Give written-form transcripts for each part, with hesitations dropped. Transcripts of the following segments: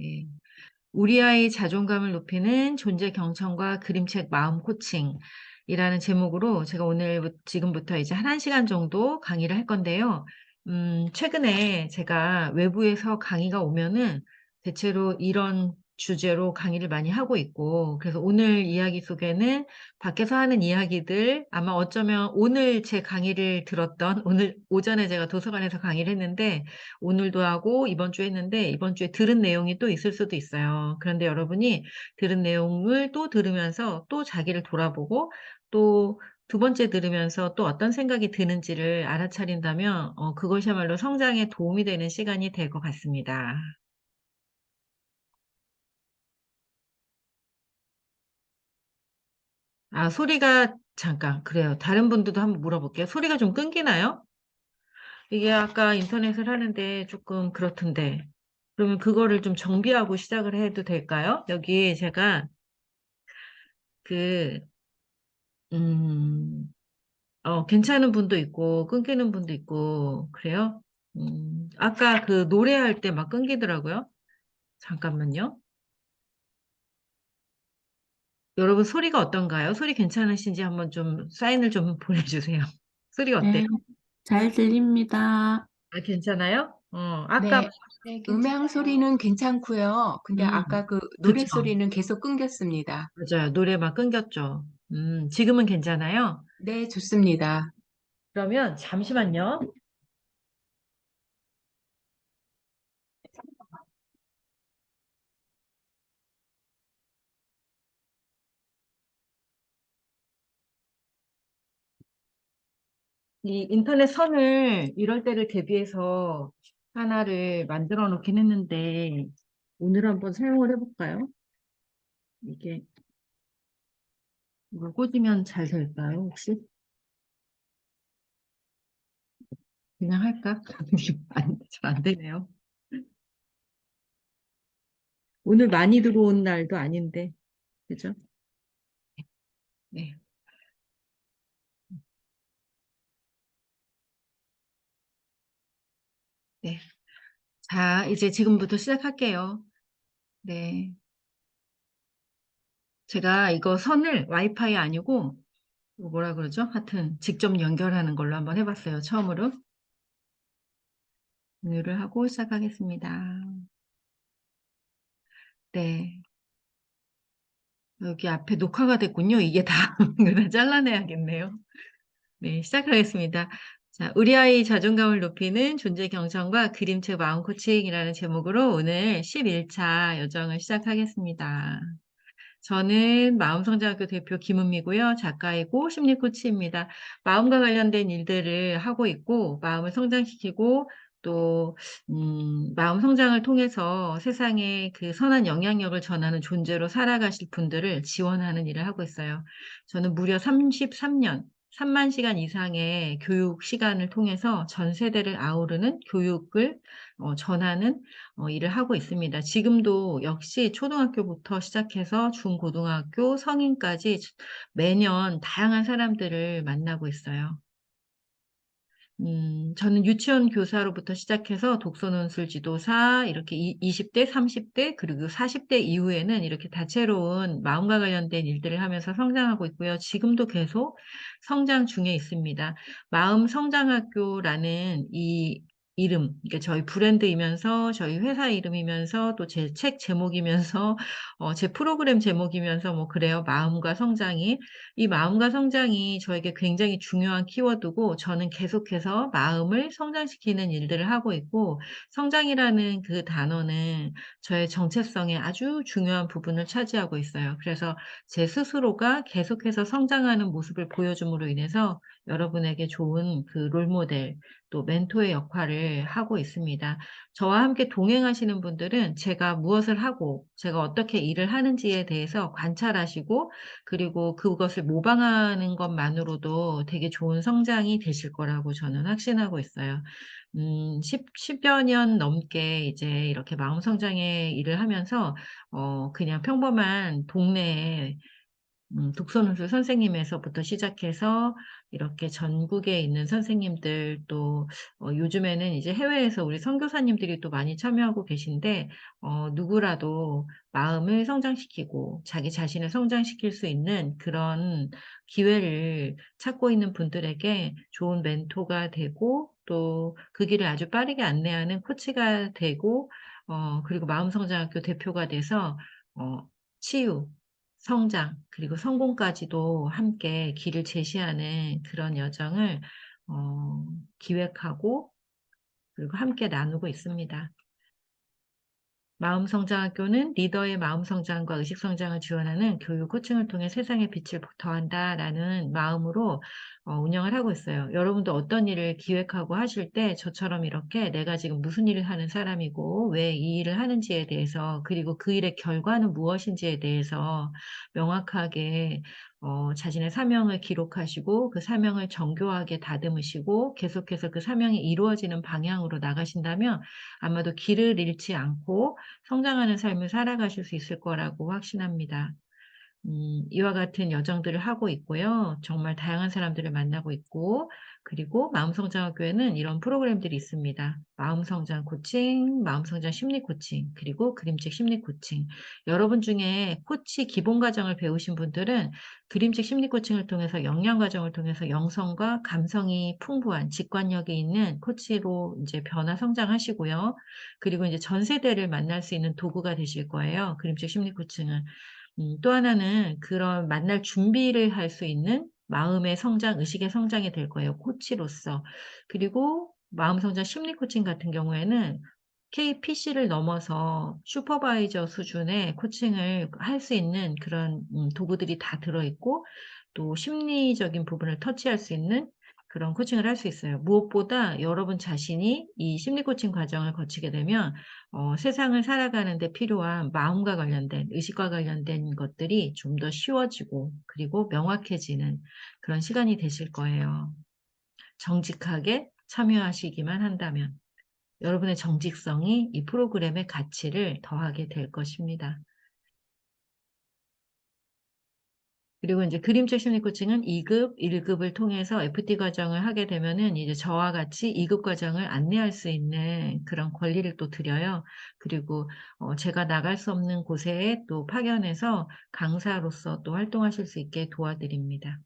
예. 우리 아이 자존감을 높이는 존재 경청과 그림책 마음 코칭이라는 제목으로 제가 오늘 지금부터 이제 한 1시간 정도 강의를 할 건데요. 최근에 제가 외부에서 강의가 오면은 대체로 이런 주제로 강의를 많이 하고 있고, 그래서 오늘 이야기 속에는 밖에서 하는 이야기들, 아마 어쩌면 오늘 제 강의를 들었던, 오늘 오전에 제가 도서관에서 강의를 했는데 오늘도 하고 이번 주에 했는데 이번 주에 들은 내용이 또 있을 수도 있어요. 그런데 여러분이 들은 내용을 또 들으면서 또 자기를 돌아보고 또 두 번째 들으면서 또 어떤 생각이 드는지를 알아차린다면 그것이야말로 성장에 도움이 되는 시간이 될 것 같습니다. 아, 소리가 잠깐 그래요. 다른 분들도 한번 물어볼게요. 소리가 좀 끊기나요? 이게 아까 인터넷을 하는데 조금 그렇던데. 그러면 그거를 좀 정비하고 시작을 해도 될까요? 여기 제가 그, 음, 괜찮은 분도 있고, 끊기는 분도 있고, 그래요? 아까 그 노래할 때 막 끊기더라고요. 잠깐만요. 여러분 소리가 어떤가요? 소리 괜찮으신지 한번 좀 사인을 좀 보내주세요. 소리 어때요? 네, 잘 들립니다. 아, 괜찮아요? 아까, 네, 네, 음향 괜찮아요. 소리는 괜찮고요. 근데 아까 그 노래 그쵸. 소리는 계속 끊겼습니다. 맞아요. 노래 막 끊겼죠. 지금은 괜찮아요? 네, 좋습니다. 그러면 잠시만요. 이 인터넷 선을 이럴 때를 대비해서 하나를 만들어 놓긴 했는데, 오늘 한번 사용을 해볼까요? 이게, 이걸 꽂으면 잘 될까요, 혹시? 그냥 할까? 잘 안 되네요. 오늘 많이 들어온 날도 아닌데, 그죠? 네. 네. 자, 이제 지금부터 시작할게요. 네. 제가 이거 선을 와이파이 아니고, 뭐라 그러죠? 하여튼, 직접 연결하는 걸로 한번 해봤어요, 처음으로. 공유를 하고 시작하겠습니다. 네. 여기 앞에 녹화가 됐군요. 이게 다, 이거 다 잘라내야겠네요. 네, 시작하겠습니다. 자, 우리 아이 자존감을 높이는 존재 경청과 그림책 마음 코칭이라는 제목으로 오늘 11차 여정을 시작하겠습니다. 저는 마음성장학교 대표 김은미고요. 작가이고 심리 코치입니다. 마음과 관련된 일들을 하고 있고 마음을 성장시키고 또 마음 성장을 통해서 세상에 그 선한 영향력을 전하는 존재로 살아가실 분들을 지원하는 일을 하고 있어요. 저는 무려 33년, 3만 시간 이상의 교육 시간을 통해서 전 세대를 아우르는 교육을 전하는 일을 하고 있습니다. 지금도 역시 초등학교부터 시작해서 중고등학교, 성인까지 매년 다양한 사람들을 만나고 있어요. 저는 유치원 교사로부터 시작해서 독서논술 지도사, 이렇게 20대, 30대, 그리고 40대 이후에는 이렇게 다채로운 마음과 관련된 일들을 하면서 성장하고 있고요. 지금도 계속 성장 중에 있습니다. 마음 성장학교라는 이 이름, 그러니까 저희 브랜드이면서 저희 회사 이름이면서 또 제 책 제목이면서 제 프로그램 제목이면서 뭐 그래요. 마음과 성장이. 이 마음과 성장이 저에게 굉장히 중요한 키워드고 저는 계속해서 마음을 성장시키는 일들을 하고 있고 성장이라는 그 단어는 저의 정체성의 아주 중요한 부분을 차지하고 있어요. 그래서 제 스스로가 계속해서 성장하는 모습을 보여줌으로 인해서 여러분에게 좋은 그 롤모델 또 멘토의 역할을 하고 있습니다. 저와 함께 동행하시는 분들은 제가 무엇을 하고 제가 어떻게 일을 하는지에 대해서 관찰하시고 그리고 그것을 모방하는 것만으로도 되게 좋은 성장이 되실 거라고 저는 확신하고 있어요. 10여 년 넘게 이제 이렇게 마음 성장의 일을 하면서, 그냥 평범한 동네에 독서논술 선생님에서부터 시작해서 이렇게 전국에 있는 선생님들 또 요즘에는 이제 해외에서 우리 선교사님들이 또 많이 참여하고 계신데 누구라도 마음을 성장시키고 자기 자신을 성장시킬 수 있는 그런 기회를 찾고 있는 분들에게 좋은 멘토가 되고 또 그 길을 아주 빠르게 안내하는 코치가 되고 그리고 마음성장학교 대표가 돼서 치유, 성장 그리고 성공까지도 함께 길을 제시하는 그런 여정을 어 기획하고 그리고 함께 나누고 있습니다. 마음성장학교는 리더의 마음성장과 의식성장을 지원하는 교육 코칭을 통해 세상에 빛을 더한다라는 마음으로 운영을 하고 있어요. 여러분도 어떤 일을 기획하고 하실 때 저처럼 이렇게 내가 지금 무슨 일을 하는 사람이고 왜 이 일을 하는지에 대해서 그리고 그 일의 결과는 무엇인지에 대해서 명확하게 자신의 사명을 기록하시고 그 사명을 정교하게 다듬으시고 계속해서 그 사명이 이루어지는 방향으로 나가신다면 아마도 길을 잃지 않고 성장하는 삶을 살아가실 수 있을 거라고 확신합니다. 이와 같은 여정들을 하고 있고요. 정말 다양한 사람들을 만나고 있고 그리고 마음성장학교에는 이런 프로그램들이 있습니다. 마음성장 코칭, 마음성장 심리 코칭, 그리고 그림책 심리 코칭. 여러분 중에 코치 기본 과정을 배우신 분들은 그림책 심리 코칭을 통해서 역량 과정을 통해서 영성과 감성이 풍부한 직관력이 있는 코치로 이제 변화 성장하시고요. 그리고 이제 전 세대를 만날 수 있는 도구가 되실 거예요. 그림책 심리 코칭은. 또 하나는 그런 만날 준비를 할 수 있는 마음의 성장, 의식의 성장이 될 거예요, 코치로서. 그리고 마음 성장 심리 코칭 같은 경우에는 KPC를 넘어서 슈퍼바이저 수준의 코칭을 할 수 있는 그런 도구들이 다 들어 있고 또 심리적인 부분을 터치할 수 있는 그런 코칭을 할 수 있어요. 무엇보다 여러분 자신이 이 심리 코칭 과정을 거치게 되면 세상을 살아가는 데 필요한 마음과 관련된 의식과 관련된 것들이 좀 더 쉬워지고 그리고 명확해지는 그런 시간이 되실 거예요. 정직하게 참여하시기만 한다면 여러분의 정직성이 이 프로그램의 가치를 더하게 될 것입니다. 그리고 인제 그림책 심리 코칭은 2 급, 1 급을 통해서 FT 과정을 하게 되면은 이제 저와 같이 2급 과정을 안내할 수 있는 그런 권리를 또 드려요. 그리고 제가 나갈 수 없는 곳에 또 파견해서 강사로서 또 활동하실 수 있게 도와드립니다.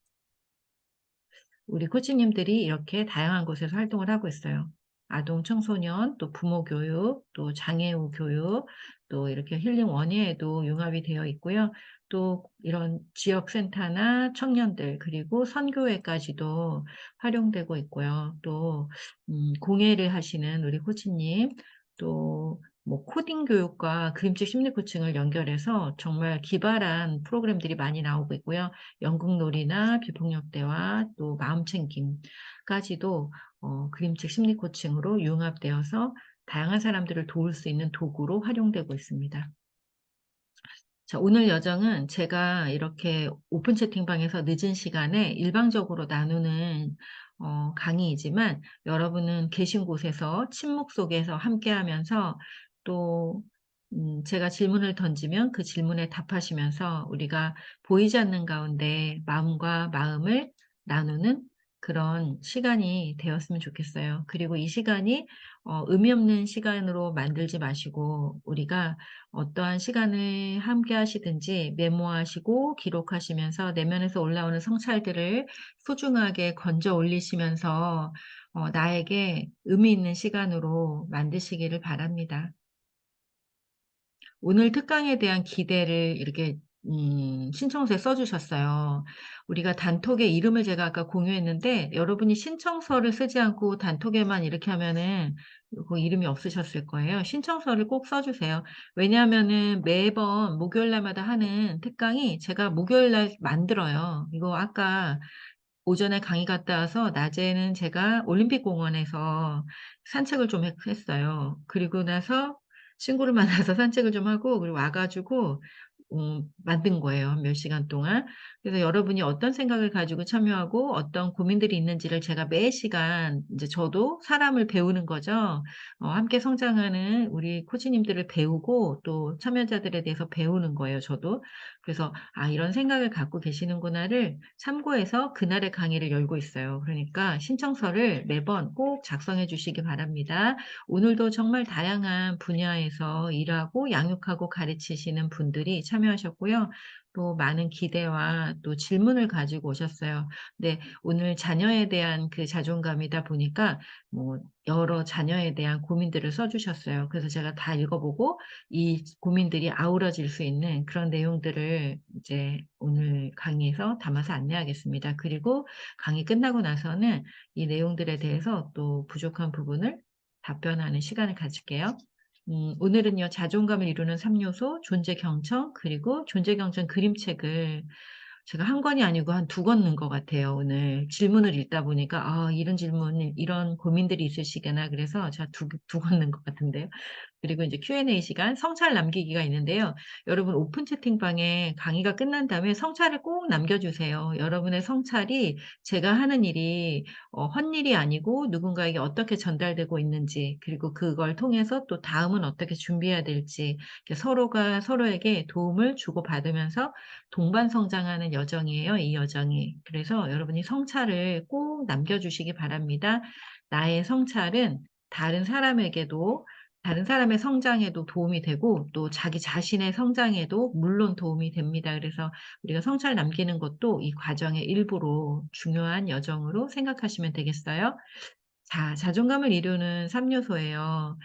우리 코치님들이 이렇게 다양한 곳에서 활동을 하고 있어요. 아동 청소년, 또 부모 교육, 또 장애우 교육, 또 이렇게 힐링 원예에도 융합이 되어 있고요. 또 이런 지역 센터나 청년들 그리고 선교회까지도 활용되고 있고요. 또 공예를 하시는 우리 코치님 또 뭐 코딩 교육과 그림책 심리 코칭을 연결해서 정말 기발한 프로그램들이 많이 나오고 있고요. 연극놀이나 비폭력대화 또 마음챙김까지도 그림책 심리 코칭으로 융합되어서 다양한 사람들을 도울 수 있는 도구로 활용되고 있습니다. 자, 오늘 여정은 제가 이렇게 오픈 채팅방에서 늦은 시간에 일방적으로 나누는 강의이지만 여러분은 계신 곳에서 침묵 속에서 함께하면서 또 제가 질문을 던지면 그 질문에 답하시면서 우리가 보이지 않는 가운데 마음과 마음을 나누는 그런 시간이 되었으면 좋겠어요. 그리고 이 시간이 의미 없는 시간으로 만들지 마시고 우리가 어떠한 시간을 함께 하시든지 메모하시고 기록하시면서 내면에서 올라오는 성찰들을 소중하게 건져 올리시면서 나에게 의미 있는 시간으로 만드시기를 바랍니다. 오늘 특강에 대한 기대를 이렇게 신청서에 써 주셨어요. 우리가 단톡에 이름을 제가 아까 공유했는데 여러분이 신청서를 쓰지 않고 단톡에만 이렇게 하면은 그 이름이 없으셨을 거예요. 신청서를 꼭 써 주세요. 왜냐하면은 매번 목요일 날마다 하는 특강이 제가 목요일 날 만들어요. 이거 아까 오전에 강의 갔다 와서 낮에는 제가 올림픽 공원에서 산책을 좀 했어요. 그리고 나서 친구를 만나서 산책을 좀 하고 그리고 와 가지고 만든 거예요, 한 몇 시간 동안. 그래서 여러분이 어떤 생각을 가지고 참여하고 어떤 고민들이 있는지를 제가 매 시간 이제 저도 사람을 배우는 거죠. 함께 성장하는 우리 코치님들을 배우고 또 참여자들에 대해서 배우는 거예요, 저도. 그래서 '아 이런 생각을 갖고 계시는구나.'를 참고해서 그날의 강의를 열고 있어요. 그러니까 신청서를 매번 꼭 작성해 주시기 바랍니다. 오늘도 정말 다양한 분야에서 일하고 양육하고 가르치시는 분들이 참여하셨고요. 또 많은 기대와 또 질문을 가지고 오셨어요. 근데 오늘 자녀에 대한 그 자존감이다 보니까 뭐 여러 자녀에 대한 고민들을 써 주셨어요. 그래서 제가 다 읽어 보고 이 고민들이 아우러질 수 있는 그런 내용들을 이제 오늘 강의에서 담아서 안내하겠습니다. 그리고 강의 끝나고 나서는 이 내용들에 대해서 또 부족한 부분을 답변하는 시간을 가질게요. 오늘은요, 자존감을 이루는 3 요소, 존재 경청, 그리고 존재 경청 그림책을 제가 한 권이 아니고 한 2권 넣은 것 같아요, 오늘. 질문을 읽다 보니까 이런 질문이 이런 고민들이 있으시구나 그래서 제가 두 권 넣은 것 같은데요. 그리고 인제 Q&A 시간 성찰 남기기가 있는데요. 여러분 오픈 채팅방에 강의가 끝난 다음에 성찰을 꼭 남겨 주세요. 여러분의 성찰이 제가 하는 일이 헛일이 아니고 누군가에게 어떻게 전달되고 있는지, 그리고 그걸 통해서 또 다음은 어떻게 준비해야 될지, 이렇게 서로가 서로에게 도움을 주고받으면서 동반 성장하는 여정이에요, 이 여정이. 그래서 여러분이 성찰을 꼭 남겨 주시기 바랍니다. 나의 성찰은 다른 사람에게도, 다른 사람의 성장에도 도움이 되고 또 자기 자신의 성장에도 물론 도움이 됩니다. 그래서 우리가 성찰 남기는 것도 이 과정의 일부로 중요한 여정으로 생각하시면 되겠어요. 자, 자존감을 이루는 3 요소예요.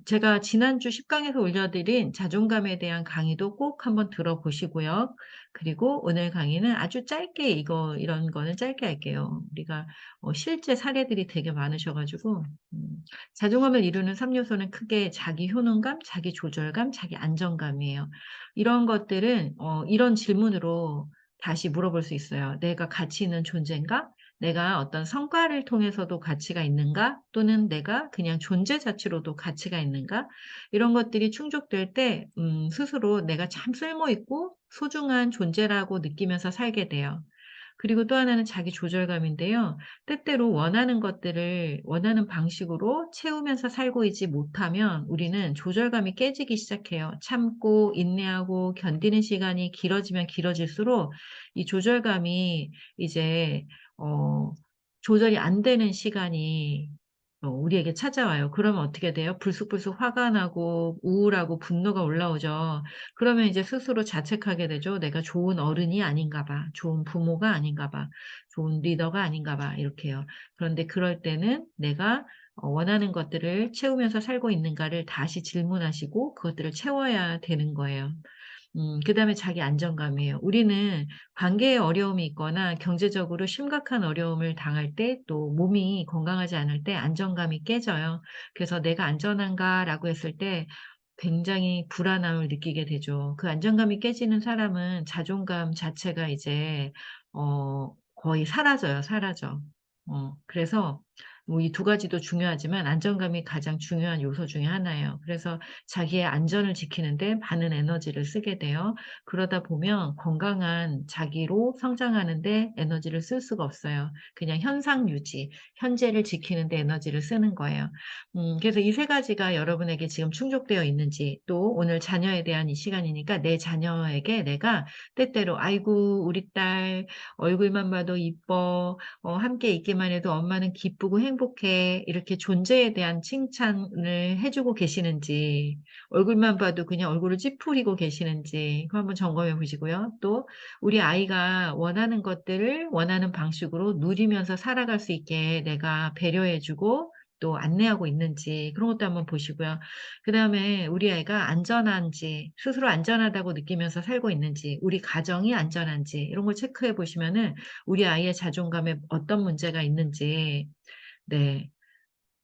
제가 지난주 10 강에서 올려드린 자존감에 대한 강의도 꼭 한번 들어보시고요. 그리고 오늘 강의는 아주 짧게 이런 거는 짧게 할게요. 우리가 실제 사례들이 되게 많으셔 가지고 자존감을 이루는 3 요소는 크게 자기 효능감, 자기 조절감, 자기 안정감이에요. 이런 것들은 이런 질문으로 다시 물어볼 수 있어요. '내가 가치 있는 존재인가? 내가 어떤 성과를 통해서도 가치가 있는가? 또는 내가 그냥 존재 자체로도 가치가 있는가?' 이런 것들이 충족될 때 스스로 내가 참 쓸모 있고 소중한 존재라고 느끼면서 살게 돼요. 그리고 또 하나는 자기 조절감인데요. 때때로 원하는 것들을 원하는 방식으로 채우면서 살고 있지 못하면 우리는 조절감이 깨지기 시작해요. 참고 인내하고 견디는 시간이 길어지면 길어질수록 이 조절감이 이제 어 조절이 안 되는 시간이 우리에게 찾아와요. 그러면 어떻게 돼요? 불쑥불쑥 화가 나고 우울하고 분노가 올라오죠. 그러면 이제 스스로 자책하게 되죠. '내가 좋은 어른이 아닌가 봐. 좋은 부모가 아닌가 봐. 좋은 리더가 아닌가 봐.' 이렇게요. 그런데 그럴 때는 내가 원하는 것들을 채우면서 살고 있는가를 다시 질문하시고 그것들을 채워야 되는 거예요. 그다음에 자기 안정감이에요. 우리는 관계에 어려움이 있거나 경제적으로 심각한 어려움을 당할 때 또 몸이 건강하지 않을 때 안정감이 깨져요. 그래서 '내가 안전한가?'라고 했을 때 굉장히 불안함을 느끼게 되죠. 그 안정감이 깨지는 사람은 자존감 자체가 이제 거의 사라져요, 사라져. 그래서 뭐 이 두 가지도 중요하지만 안정감이 가장 중요한 요소 중에 하나예요. 그래서 자기의 안전을 지키는 데 많은 에너지를 쓰게 돼요. 그러다 보면 건강한 자기로 성장하는 데 에너지를 쓸 수가 없어요. 그냥 현상 유지, 현재를 지키는 데 에너지를 쓰는 거예요. 그래서 이 세 가지가 여러분에게 지금 충족되어 있는지, 또 오늘 자녀에 대한 이 시간이니까 내 자녀에게 내가 때때로 "아이고 우리 딸 얼굴만 봐도 이뻐. 함께 있기만 해도 엄마는 기쁘고 행복해." 이렇게 존재에 대한 칭찬을 해 주고 계시는지, 얼굴만 봐도 그냥 얼굴을 찌푸리고 계시는지 그거 한번 점검해 보시고요. 또 우리 아이가 원하는 것들을 원하는 방식으로 누리면서 살아갈 수 있게 내가 배려해 주고 또 안내하고 있는지 그런 것도 한번 보시고요. 그다음에 우리 아이가 안전한지, 스스로 안전하다고 느끼면서 살고 있는지, 우리 가정이 안전한지 이런 걸 체크해 보시면은 우리 아이의 자존감에 어떤 문제가 있는지. 네.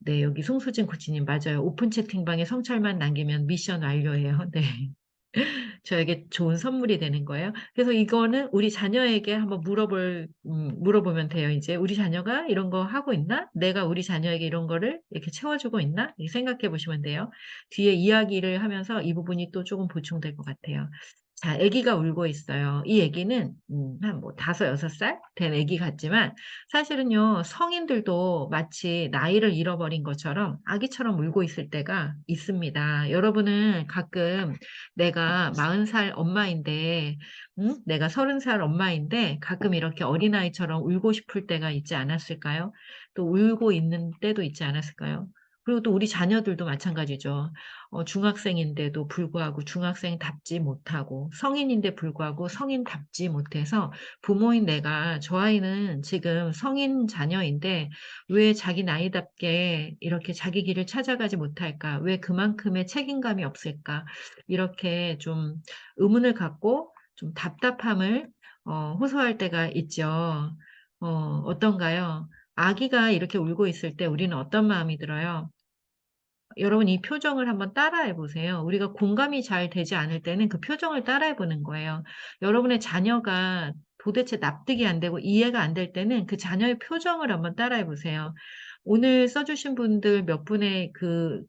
네. 여기 송수진 코치님 맞아요. 오픈 채팅방에 성찰만 남기면 미션 완료예요. 네. 저에게 좋은 선물이 되는 거예요. 그래서 이거는 우리 자녀에게 한번 물어보면 돼요 이제. '우리 자녀가 이런 거 하고 있나? 내가 우리 자녀에게 이런 거를 이렇게 채워 주고 있나?' 이렇게 생각해 보시면 돼요. 뒤에 이야기를 하면서 이 부분이 또 쪼금 보충될 것 같아요. 자, 아기가 울고 있어요. 이 아기는 한 뭐 5, 6살 된 아기 같지만 사실은요, 성인들도 마치 나이를 잃어버린 것처럼 아기처럼 울고 있을 때가 있습니다. 여러분은 가끔 내가 40살 엄마인데, 내가 30살 엄마인데 가끔 이렇게 어린아이처럼 울고 싶을 때가 있지 않았을까요? 또 울고 있는 때도 있지 않았을까요? 그리고 또 우리 자녀들도 마찬가지죠. 중학생인데도 불구하고 중학생답지 못하고 성인인데 불구하고 성인답지 못해서 부모인 내가 저 아이는 지금 성인 자녀인데 왜 자기 나이답게 이렇게 자기 길을 찾아가지 못할까? 왜 그만큼의 책임감이 없을까? 이렇게 좀 의문을 갖고 좀 답답함을 호소할 때가 있죠. 어떤가요? 아기가 이렇게 울고 있을 때 우리는 어떤 마음이 들어요? 여러분 이 표정을 한번 따라해 보세요. 우리가 공감이 잘 되지 않을 때는 그 표정을 따라해 보는 거예요. 여러분의 자녀가 도대체 납득이 안 되고 이해가 안 될 때는 그 자녀의 표정을 한번 따라해 보세요. 오늘 써 주신 분들 몇 분의 그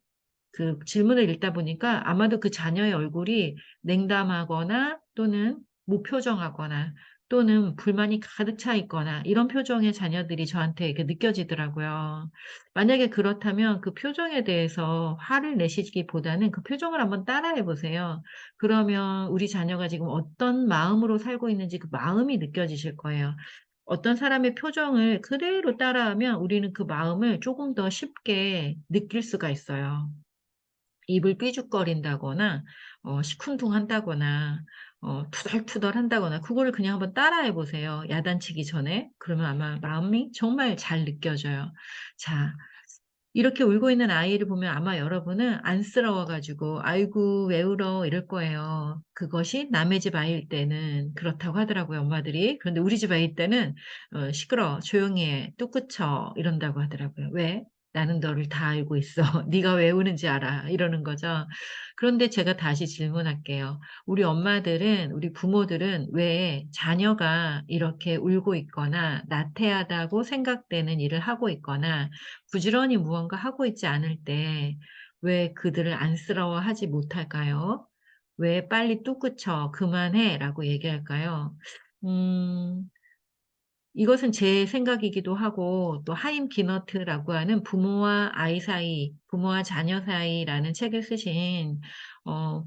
질문을 읽다 보니까 아마도 그 자녀의 얼굴이 냉담하거나 또는 무표정하거나 또는 불만이 가득 차 있거나 이런 표정의 자녀들이 저한테 이렇게 느껴지더라고요. 만약에 그렇다면 그 표정에 대해서 화를 내시기보다는 그 표정을 한번 따라해 보세요. 그러면 우리 자녀가 지금 어떤 마음으로 살고 있는지 그 마음이 느껴지실 거예요. 어떤 사람의 표정을 그대로 따라하면 우리는 그 마음을 조금 더 쉽게 느낄 수가 있어요. 입을 삐죽거린다거나 시큰둥한다거나 투덜투덜한다거나 그거를 그냥 한번 따라해 보세요, 야단치기 전에. 그러면 아마 마음이 정말 잘 느껴져요. 자, 이렇게 울고 있는 아이를 보면 아마 여러분은 안쓰러워 가지고 "아이고 왜 울어." 이럴 거예요. 그것이 남의 집 아이일 때는 그렇다고 하더라고요, 엄마들이. 그런데 우리 집 아이일 때는 "시끄러워. 조용히 해. 뚝 그쳐." 이런다고 하더라고요. "왜? 나는 너를 다 알고 있어. 네가 왜 우는지 알아." 이러는 거죠. 그런데 제가 다시 질문할게요. 우리 엄마들은 우리 부모들은 왜 자녀가 이렇게 울고 있거나 나태하다고 생각되는 일을 하고 있거나 부지런히 무언가 하고 있지 않을 때 왜 그들을 안쓰러워하지 못할까요? 왜 "빨리 뚝 그쳐. 그만해."라고 얘기할까요? 음 이것은 제 생각이기도 하고 또 하임 기너트라고 하는 부모와 아이 사이, 부모와 자녀 사이라는 책을 쓰신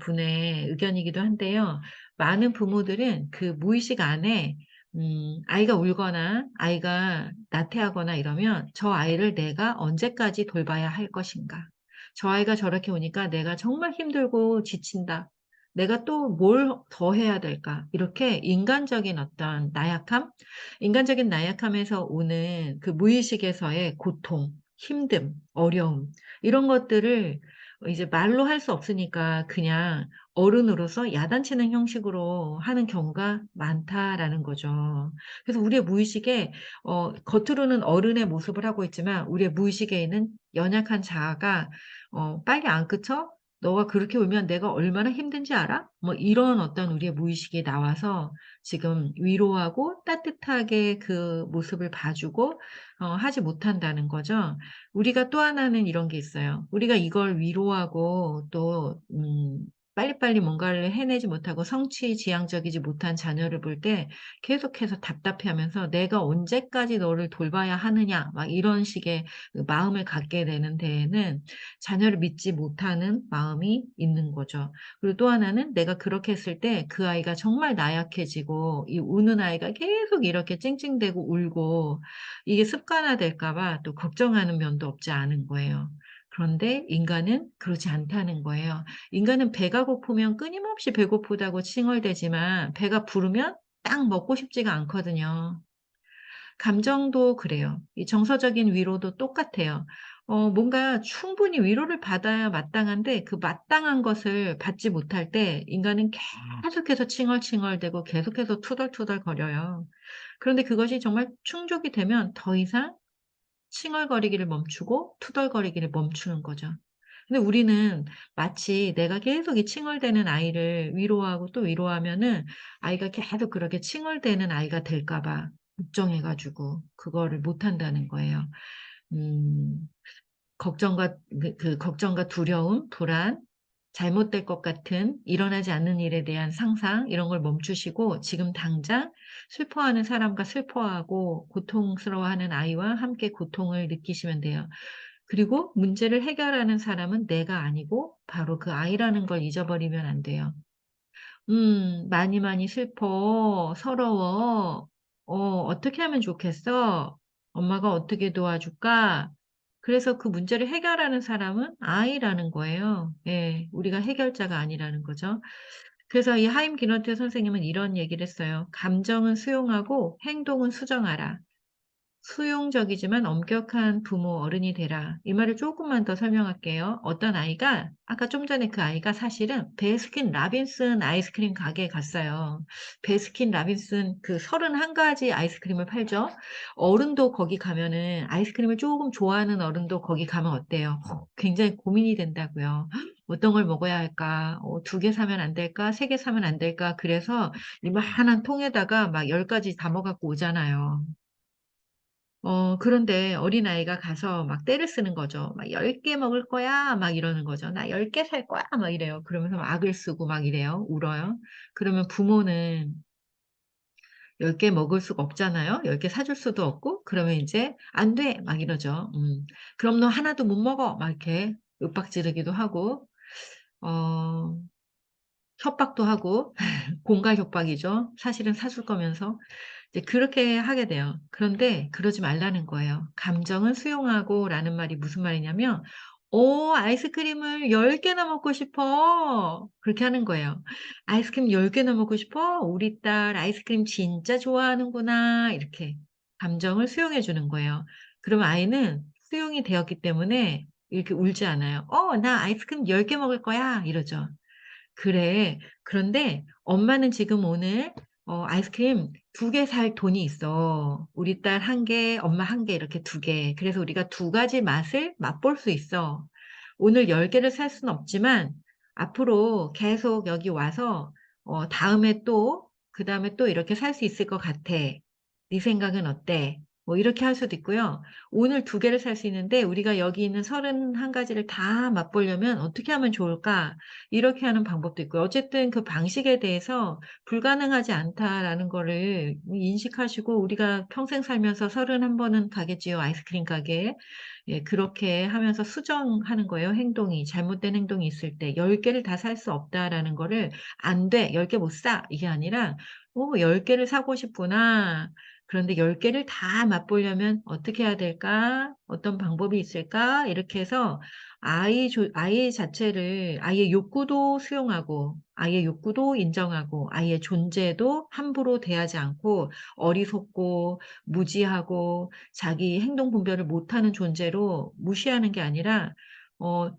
분의 의견이기도 한데요. 많은 부모들은 그 무의식 안에 아이가 울거나 아이가 나태하거나 이러면 '저 아이를 내가 언제까지 돌봐야 할 것인가. 저 아이가 저렇게 우니까 내가 정말 힘들고 지친다. 내가 또 뭘 더 해야 될까.' 이렇게 인간적인 어떤 나약함? 인간적인 나약함에서 오는 그 무의식에서의 고통, 힘듦, 어려움 이런 것들을 이제 말로 할 수 없으니까 그냥 어른으로서 야단치는 형식으로 하는 경우가 많다라는 거죠. 그래서 우리의 무의식에 겉으로는 어른의 모습을 하고 있지만 우리의 무의식에 있는 연약한 자아가 "빨리 안 그쳐? 너가 그렇게 울면 내가 얼마나 힘든지 알아?" 뭐 이런 어떤 우리의 무의식이 나와서 지금 위로하고 따뜻하게 그 모습을 봐주고 하지 못한다는 거죠. 우리가 또 하나는 이런 게 있어요. 우리가 이걸 위로하고 또 빨리빨리 뭔가를 해내지 못하고 성취지향적이지 못한 자녀를 볼 때 계속해서 답답해하면서 '내가 언제까지 너를 돌봐야 하느냐.' 막 이런 식의 그 마음을 갖게 되는 데에는 자녀를 믿지 못하는 마음이 있는 거죠. 그리고 또 하나는 내가 그렇게 했을 때 그 아이가 정말 나약해지고 이 우는 아이가 계속 이렇게 찡찡대고 울고 이게 습관화될까 봐 또 걱정하는 면도 없지 않은 거예요. 그런데 인간은 그렇지 않다는 거예요. 인간은 배가 고프면 끊임없이 배고프다고 칭얼대지만 배가 부르면 딱 먹고 싶지가 않거든요. 감정도 그래요. 이 정서적인 위로도 똑같아요. 뭔가 충분히 위로를 받아야 마땅한데 그 마땅한 것을 받지 못할 때 인간은 계속해서 칭얼칭얼대고 계속해서 투덜투덜거려요. 그런데 그것이 정말 충족이 되면 더 이상 칭얼거리기를 멈추고 투덜거리기를 멈추는 거죠. 근데 우리는 마치 내가 계속 이 칭얼대는 아이를 위로하고 또 위로하면은 아이가 계속 그렇게 칭얼대는 아이가 될까 봐 걱정해 가지고 그거를 못 한다는 거예요. 음 걱정과 그 걱정과 두려움, 불안 잘못될 것 같은 일어나지 않는 일에 대한 상상 이런 걸 멈추시고 지금 당장 슬퍼하는 사람과 슬퍼하고 고통스러워하는 아이와 함께 고통을 느끼시면 돼요. 그리고 문제를 해결하는 사람은 내가 아니고 바로 그 아이라는 걸 잊어버리면 안 돼요. 많이 많이 슬퍼. 서러워. 어떻게 하면 좋겠어? 엄마가 어떻게 도와줄까?" 그래서 그 문제를 해결하는 사람은 아이라는 거예요. 예. 우리가 해결자가 아니라는 거죠. 그래서 이 하임 기너트 선생님은 이런 얘기를 했어요. "감정은 수용하고 행동은 수정하라. 수용적이지만 엄격한 부모, 어른이 되라." 이 말을 조금만 더 설명할게요. 어떤 아이가 아까 좀 전에 그 아이가 사실은 베스킨 라빈슨 아이스크림 가게에 갔어요. 베스킨 라빈슨 그 31 가지 아이스크림을 팔죠. 어른도 거기 가면은 아이스크림을 조금 좋아하는 어른도 거기 가면 어때요? 굉장히 고민이 된다고요. '어떤 걸 먹어야 할까? 2개 사면 안 될까? 3개 사면 안 될까?' 그래서 이만한 통에다가 막 10 가지 담아 갖고 오잖아요. 그런데 어린아이가 가서 막 떼를 쓰는 거죠. 막 "10개 먹을 거야." 막 이러는 거죠. "나 10개 살 거야." 막 이래요. 그러면서 막 악을 쓰고 막 이래요. 울어요. 그러면 부모는 10개 먹을 수가 없잖아요. 10개 사줄 수도 없고 그러면 인제 "안 돼." 막 이러죠. "그럼 너 하나도 못 먹어." 막 이렇게 윽박 지르기도 하고 어 협박도 하고 공갈 협박이죠. 사실은 사줄 거면서. 이제 그렇게 하게 돼요. 그런데 그러지 말라는 거예요. "감정은 수용하고."라는 말이 무슨 말이냐면 아이스크림을 10 개나 먹고 싶어." 그렇게 하는 거예요. "아이스크림 10 개나 먹고 싶어? 우리 딸 아이스크림 진짜 좋아하는구나." 이렇게 감정을 수용해 주는 거예요. 그러면 아이는 수용이 되었기 때문에 이렇게 울지 않아요. 나 아이스크림 10개 먹을 거야." 이러죠. "그래. 그런데 엄마는 지금 오늘 아이스크림 2개 살 돈이 있어. 우리 딸 1 개, 엄마 1개 이렇게 2 개. 그래서 우리가 2 가지 맛을 맛볼 수 있어. 오늘 10 개를 살 수는 없지만 앞으로 계속 여기 와서 다음에 또 그다음에 또 이렇게 살 수 있을 것 같아. 네 생각은 어때?" 뭐 이렇게 할 수도 있고요. "오늘 2 개를 살 수 있는데 우리가 여기 있는 31 가지를 다 맛보려면 어떻게 하면 좋을까?" 이렇게 하는 방법도 있고요. 어쨌든 그 방식에 대해서 '불가능하지 않다.'라는 거를 인식하시고 우리가 평생 살면서 31 번은 가겠지요, 아이스크림 가게에. 예, 그렇게 하면서 수정하는 거예요, 행동이. 잘못된 행동이 있을 때. '10 개를 다 살 수 없다.'라는 거를 '안 돼. 10개 못 사.' 이게 아니라 10 개를 사고 싶구나. 그런데 10 개를 다 맛보려면 어떻게 해야 될까? 어떤 방법이 있을까?' 이렇게 해서 아이 자체를 아이의 욕구도 수용하고 아이의 욕구도 인정하고 아이의 존재도 함부로 대하지 않고 어리석고 무지하고 자기 행동 분별을 못하는 존재로 무시하는 게 아니라 어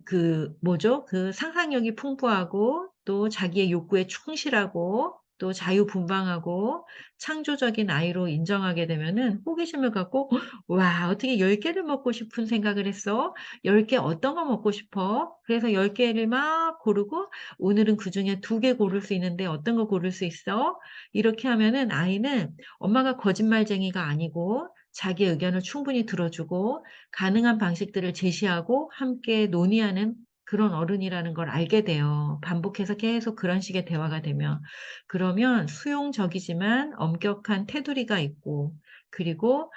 그 뭐죠? 그 상상력이 풍부하고 또 자기의 욕구에 충실하고 또 자유분방하고 창조적인 아이로 인정하게 되면은 호기심을 갖고 '와, 어떻게 10 개를 먹고 싶은 생각을 했어? 10개 어떤 거 먹고 싶어?' 그래서 10 개를 막 고르고 '오늘은 그중에 2개 고를 수 있는데 어떤 거 고를 수 있어?' 이렇게 하면은 아이는 엄마가 거짓말쟁이가 아니고 자기의 의견을 충분히 들어주고 가능한 방식들을 제시하고 함께 논의하는 그런 어른이라는 걸 알게 돼요. 반복해서 계속 그런 식의 대화가 되면. 그러면 수용적이지만 엄격한 테두리가 있고 그리고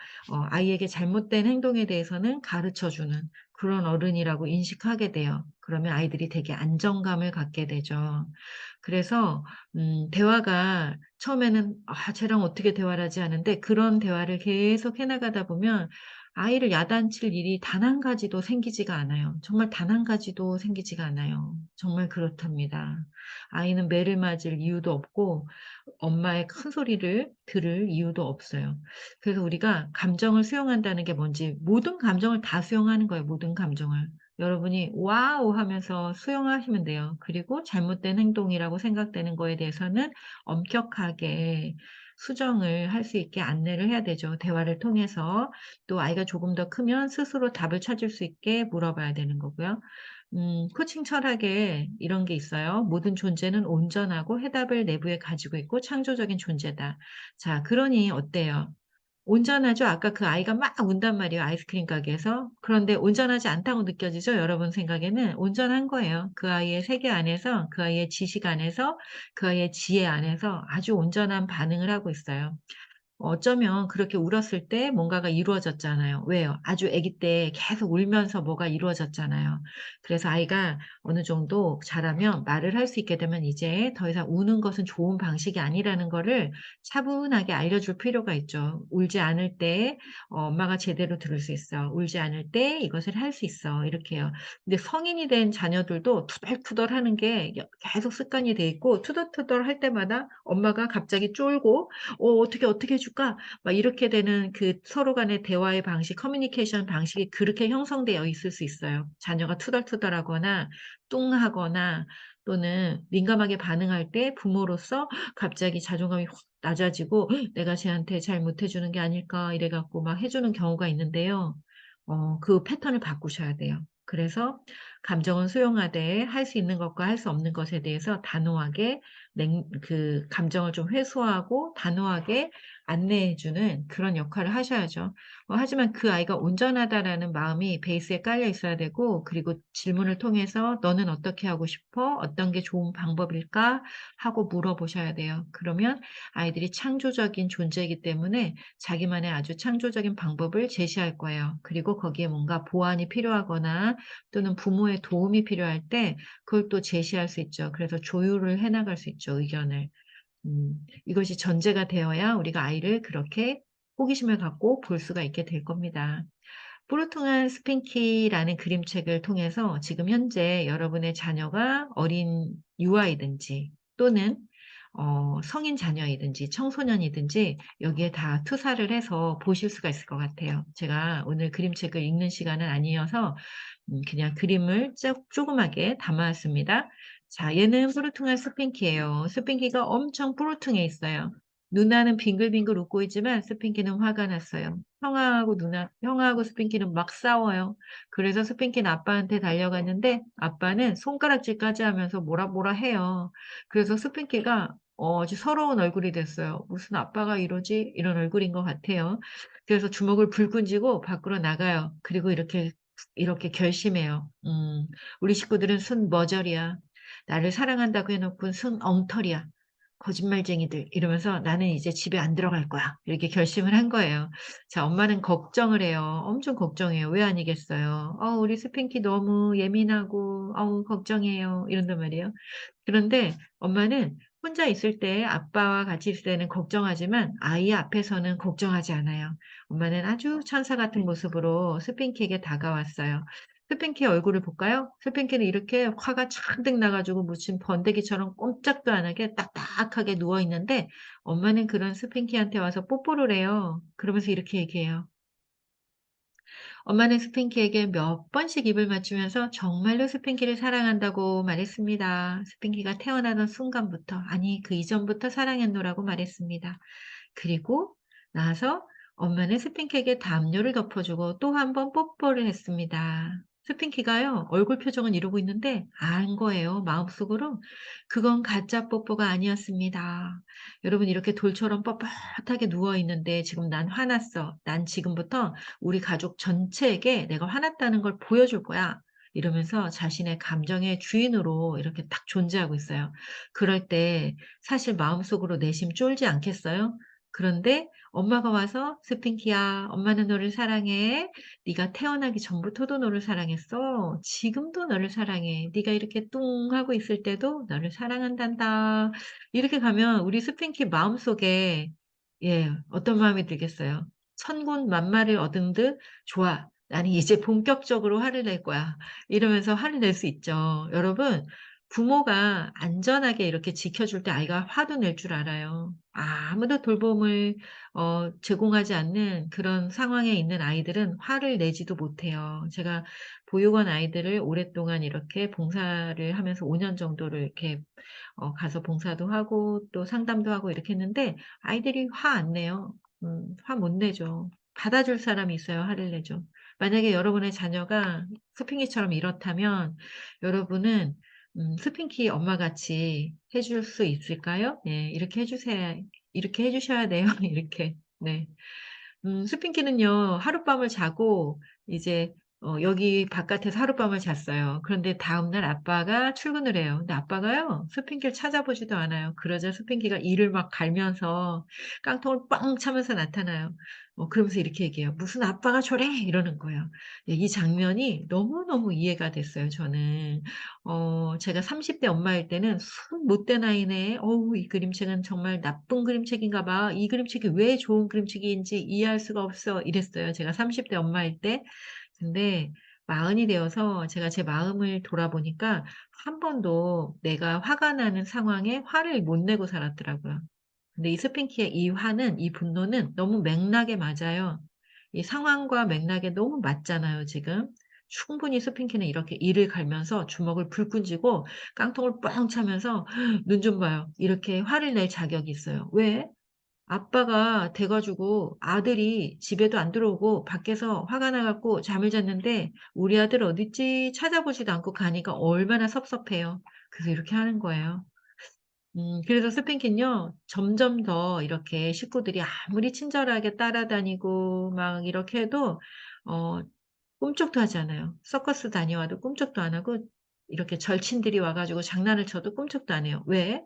아이에게 잘못된 행동에 대해서는 가르쳐 주는 그런 어른이라고 인식하게 돼요. 그러면 아이들이 되게 안정감을 갖게 되죠. 그래서 대화가 처음에는 '아 쟤랑 어떻게 대화를 하지?' 하는데 그런 대화를 계속 해 나가다 보면 아이를 야단칠 일이 단 한 가지도 생기지가 않아요. 정말 단 한 가지도 생기지가 않아요. 정말 그렇답니다. 아이는 매를 맞을 이유도 없고 엄마의 큰 소리를 들을 이유도 없어요. 그래서 우리가 감정을 수용한다는 게 뭔지 모든 감정을 다 수용하는 거예요, 모든 감정을. 여러분이 "와우." 하면서 수용하시면 돼요. 그리고 잘못된 행동이라고 생각되는 거에 대해서는 엄격하게 수정을 할 수 있게 안내를 해야 되죠, 대화를 통해서. 또 아이가 조금 더 크면 스스로 답을 찾을 수 있게 물어봐야 되는 거고요. 코칭 철학에 이런 게 있어요. "모든 존재는 온전하고 해답을 내부에 가지고 있고 창조적인 존재다." 자, 그러니 어때요? 온전하죠. 아까 그 아이가 막 운단 말이에요, 아이스크림 가게에서. 그런데 온전하지 않다고 느껴지죠, 여러분 생각에는? 온전한 거예요. 그 아이의 세계 안에서, 그 아이의 지식 안에서, 그 아이의 지혜 안에서 아주 온전한 반응을 하고 있어요. 어쩌면 그렇게 울었을 때 뭔가가 이루어졌잖아요. 왜요? 아주 아기 때 계속 울면서 뭐가 이루어졌잖아요. 그래서 아이가 어느 정도 자라면 말을 할 수 있게 되면 이제 더 이상 우는 것은 좋은 방식이 아니라는 거를 차분하게 알려줄 필요가 있죠. 울지 않을 때 엄마가 제대로 들을 수 있어. 울지 않을 때 이것을 할 수 있어. 이렇게요. 근데 성인이 된 자녀들도 투덜투덜 하는 게 계속 습관이 돼 있고 투덜투덜 할 때마다 엄마가 갑자기 쫄고 어떻게 해 줄까?" 막 이렇게 되는 그 서로 간의 대화의 방식, 커뮤니케이션 방식이 그렇게 형성되어 있을 수 있어요. 자녀가 투덜투덜하거나 뚱하거나 또는 민감하게 반응할 때 부모로서 갑자기 자존감이 확 낮아지고 '내가 쟤한테 잘 못해 주는 게 아닐까.' 이래 갖고 막 해 주는 경우가 있는데요. 그 패턴을 바꾸셔야 돼요. 그래서 감정은 수용하되 할 수 있는 것과 할 수 없는 것에 대해서 단호하게 그 감정을 좀 회수하고 단호하게 안내해 주는 그런 역할을 하셔야죠. 하지만 그 아이가 온전하다라는 마음이 베이스에 깔려 있어야 되고 그리고 질문을 통해서 "너는 어떻게 하고 싶어? 어떤 게 좋은 방법일까?" 하고 물어보셔야 돼요. 그러면 아이들이 창조적인 존재이기 때문에 자기만의 아주 창조적인 방법을 제시할 거예요. 그리고 거기에 뭔가 보완이 필요하거나 또는 부모의 도움이 필요할 때 그걸 또 제시할 수 있죠. 그래서 조율을 해 나갈 수 있죠, 의견을. 이것이 전제가 되어야 우리가 아이를 그렇게 호기심을 갖고 볼 수가 있게 될 겁니다. 뽀르퉁한 스핑키라는 그림책을 통해서 지금 현재 여러분의 자녀가 어린 유아이든지 또는 성인 자녀이든지 청소년이든지 여기에 다 투사를 해서 보실 수가 있을 것 같아요. 제가 오늘 그림책을 읽는 시간은 아니어서 그냥 그림을 조그맣게 담아 왔습니다. 자, 얘는 푸르퉁한 스핑키예요. 스핑키가 엄청 푸르퉁해 있어요. 누나는 빙글빙글 웃고 있지만 스핑키는 화가 났어요. 형아하고 스핑키는 막 싸워요. 그래서 스핑키는 아빠한테 달려갔는데 아빠는 손가락질까지 하면서 뭐라 뭐라 해요. 그래서 스핑키가 아주 서러운 얼굴이 됐어요. '무슨 아빠가 이러지?' 이런 얼굴인 것 같아요. 그래서 주먹을 불끈 쥐고 밖으로 나가요. 그리고 이렇게 결심해요. '우리 식구들은 순 머저리야. 나를 사랑한다고 해 놓고는 순 엉터리야. 거짓말쟁이들.' 이러면서 '나는 이제 집에 안 들어갈 거야.' 이렇게 결심을 한 거예요. 자, 엄마는 걱정을 해요. 엄청 걱정해요. 왜 아니겠어요. 우리 스핑키 너무 예민하고 걱정해요." 이런단 말이에요. 그런데 엄마는 혼자 있을 때 아빠와 같이 있을 때는 걱정하지만 아이 앞에서는 걱정하지 않아요. 엄마는 아주 천사 같은 모습으로 스핑키에게 다가왔어요. 스핑키의 얼굴을 볼까요? 스핑키는 이렇게 화가 잔뜩 나 가지고 무슨 번데기처럼 꼼짝도 안 하게 딱딱하게 누워 있는데 엄마는 그런 스핑키한테 와서 뽀뽀를 해요. 그러면서 이렇게 얘기해요. 엄마는 스핑키에게 몇 번씩 입을 맞추면서 정말로 스핑키를 사랑한다고 말했습니다. 스핑키가 태어나던 순간부터, 아니, 그 이전부터 사랑했노라고 말했습니다. 그리고 나서 엄마는 스핑키에게 담요를 덮어주고 또 한 번 뽀뽀를 했습니다. 스핑키가요, 얼굴 표정은 이러고 있는데 안 거예요, 마음속으로. 그건 가짜 뽀뽀가 아니었습니다. 여러분, 이렇게 돌처럼 뻣뻣하게 누워 있는데 지금 난 화났어. 난 지금부터 우리 가족 전체에게 내가 화났다는 걸 보여줄 거야. 이러면서 자신의 감정의 주인으로 이렇게 딱 존재하고 있어요. 그럴 때 사실 마음속으로 내심 쫄지 않겠어요? 그런데 엄마가 와서 "스핑키야, 엄마는 너를 사랑해. 네가 태어나기 전부터도 너를 사랑했어. 지금도 너를 사랑해. 네가 이렇게 뚱하고 있을 때도 너를 사랑한단다." 이렇게 가면 우리 스핑키 마음속에 어떤 마음이 들겠어요? 천군만마를 얻은 듯 '좋아. 나는 이제 본격적으로 화를 낼 거야.' 이러면서 화를 낼 수 있죠. 여러분, 부모가 안전하게 이렇게 지켜줄 때 아이가 화도 낼 줄 알아요. 아무도 돌봄을 제공하지 않는 그런 상황에 있는 아이들은 화를 내지도 못해요. 제가 보육원 아이들을 오랫동안 이렇게 봉사를 하면서 5년 정도를 이렇게 가서 봉사도 하고 또 상담도 하고 이렇게 했는데 아이들이 화 안 내요. 화 못 내죠. 받아줄 사람이 있어야 화를 내죠. 만약에 여러분의 자녀가 스핑키처럼 이렇다면 여러분은 스핑키 엄마같이 해줄 수 있을까요? 네. 이렇게 해 주셔야 돼요. 이렇게. 네. 스핑키는요, 하룻밤을 자고 이제 여기 바깥에서 하룻밤을 잤어요. 그런데 다음날 아빠가 출근을 해요. 근데 아빠가요, 스핑키를 찾아보지도 않아요. 그러자 스핑키가 이를 막 갈면서 깡통을 뻥 차면서 나타나요. 그러면서 이렇게 얘기해요. "무슨 아빠가 저래!" 이러는 거예요. 예, 이 장면이 너무너무 이해가 됐어요, 저는. 제가 30대 엄마일 때는 '손 못된 아이네. 어우, 이 그림책은 정말 나쁜 그림책인가 봐. 이 그림책이 왜 좋은 그림책인지 이해할 수가 없어.' 이랬어요, 제가 30대 엄마일 때. 근데 마흔이 되어서 제가 제 마음을 돌아보니까 한 번도 내가 화가 나는 상황에 화를 못 내고 살았더라고요. 근데 이 스핑키의 이 화는, 이 분노는 너무 맥락에 맞아요. 이 상황과 맥락에 너무 맞잖아요, 지금. 충분히 스핑키는 이렇게 이를 갈면서 주먹을 불끈 쥐고 깡통을 뻥 차면서 "눈 좀 봐요." 이렇게 화를 낼 자격이 있어요. 왜? 아빠가 돼 가지고 아들이 집에도 안 들어오고 밖에서 화가 나 갖고 잠을 잤는데 "우리 아들 어딨지?" 찾아보지도 않고 가니까 얼마나 섭섭해요. 그래서 이렇게 하는 거예요. 그래서 스팽키는요, 점점 더 이렇게 식구들이 아무리 친절하게 따라다니고 막 이렇게 해도 어 꿈쩍도 하지 않아요. 서커스 다녀와도 꿈쩍도 안 하고 이렇게 절친들이 와 가지고 장난을 쳐도 꿈쩍도 안 해요. 왜?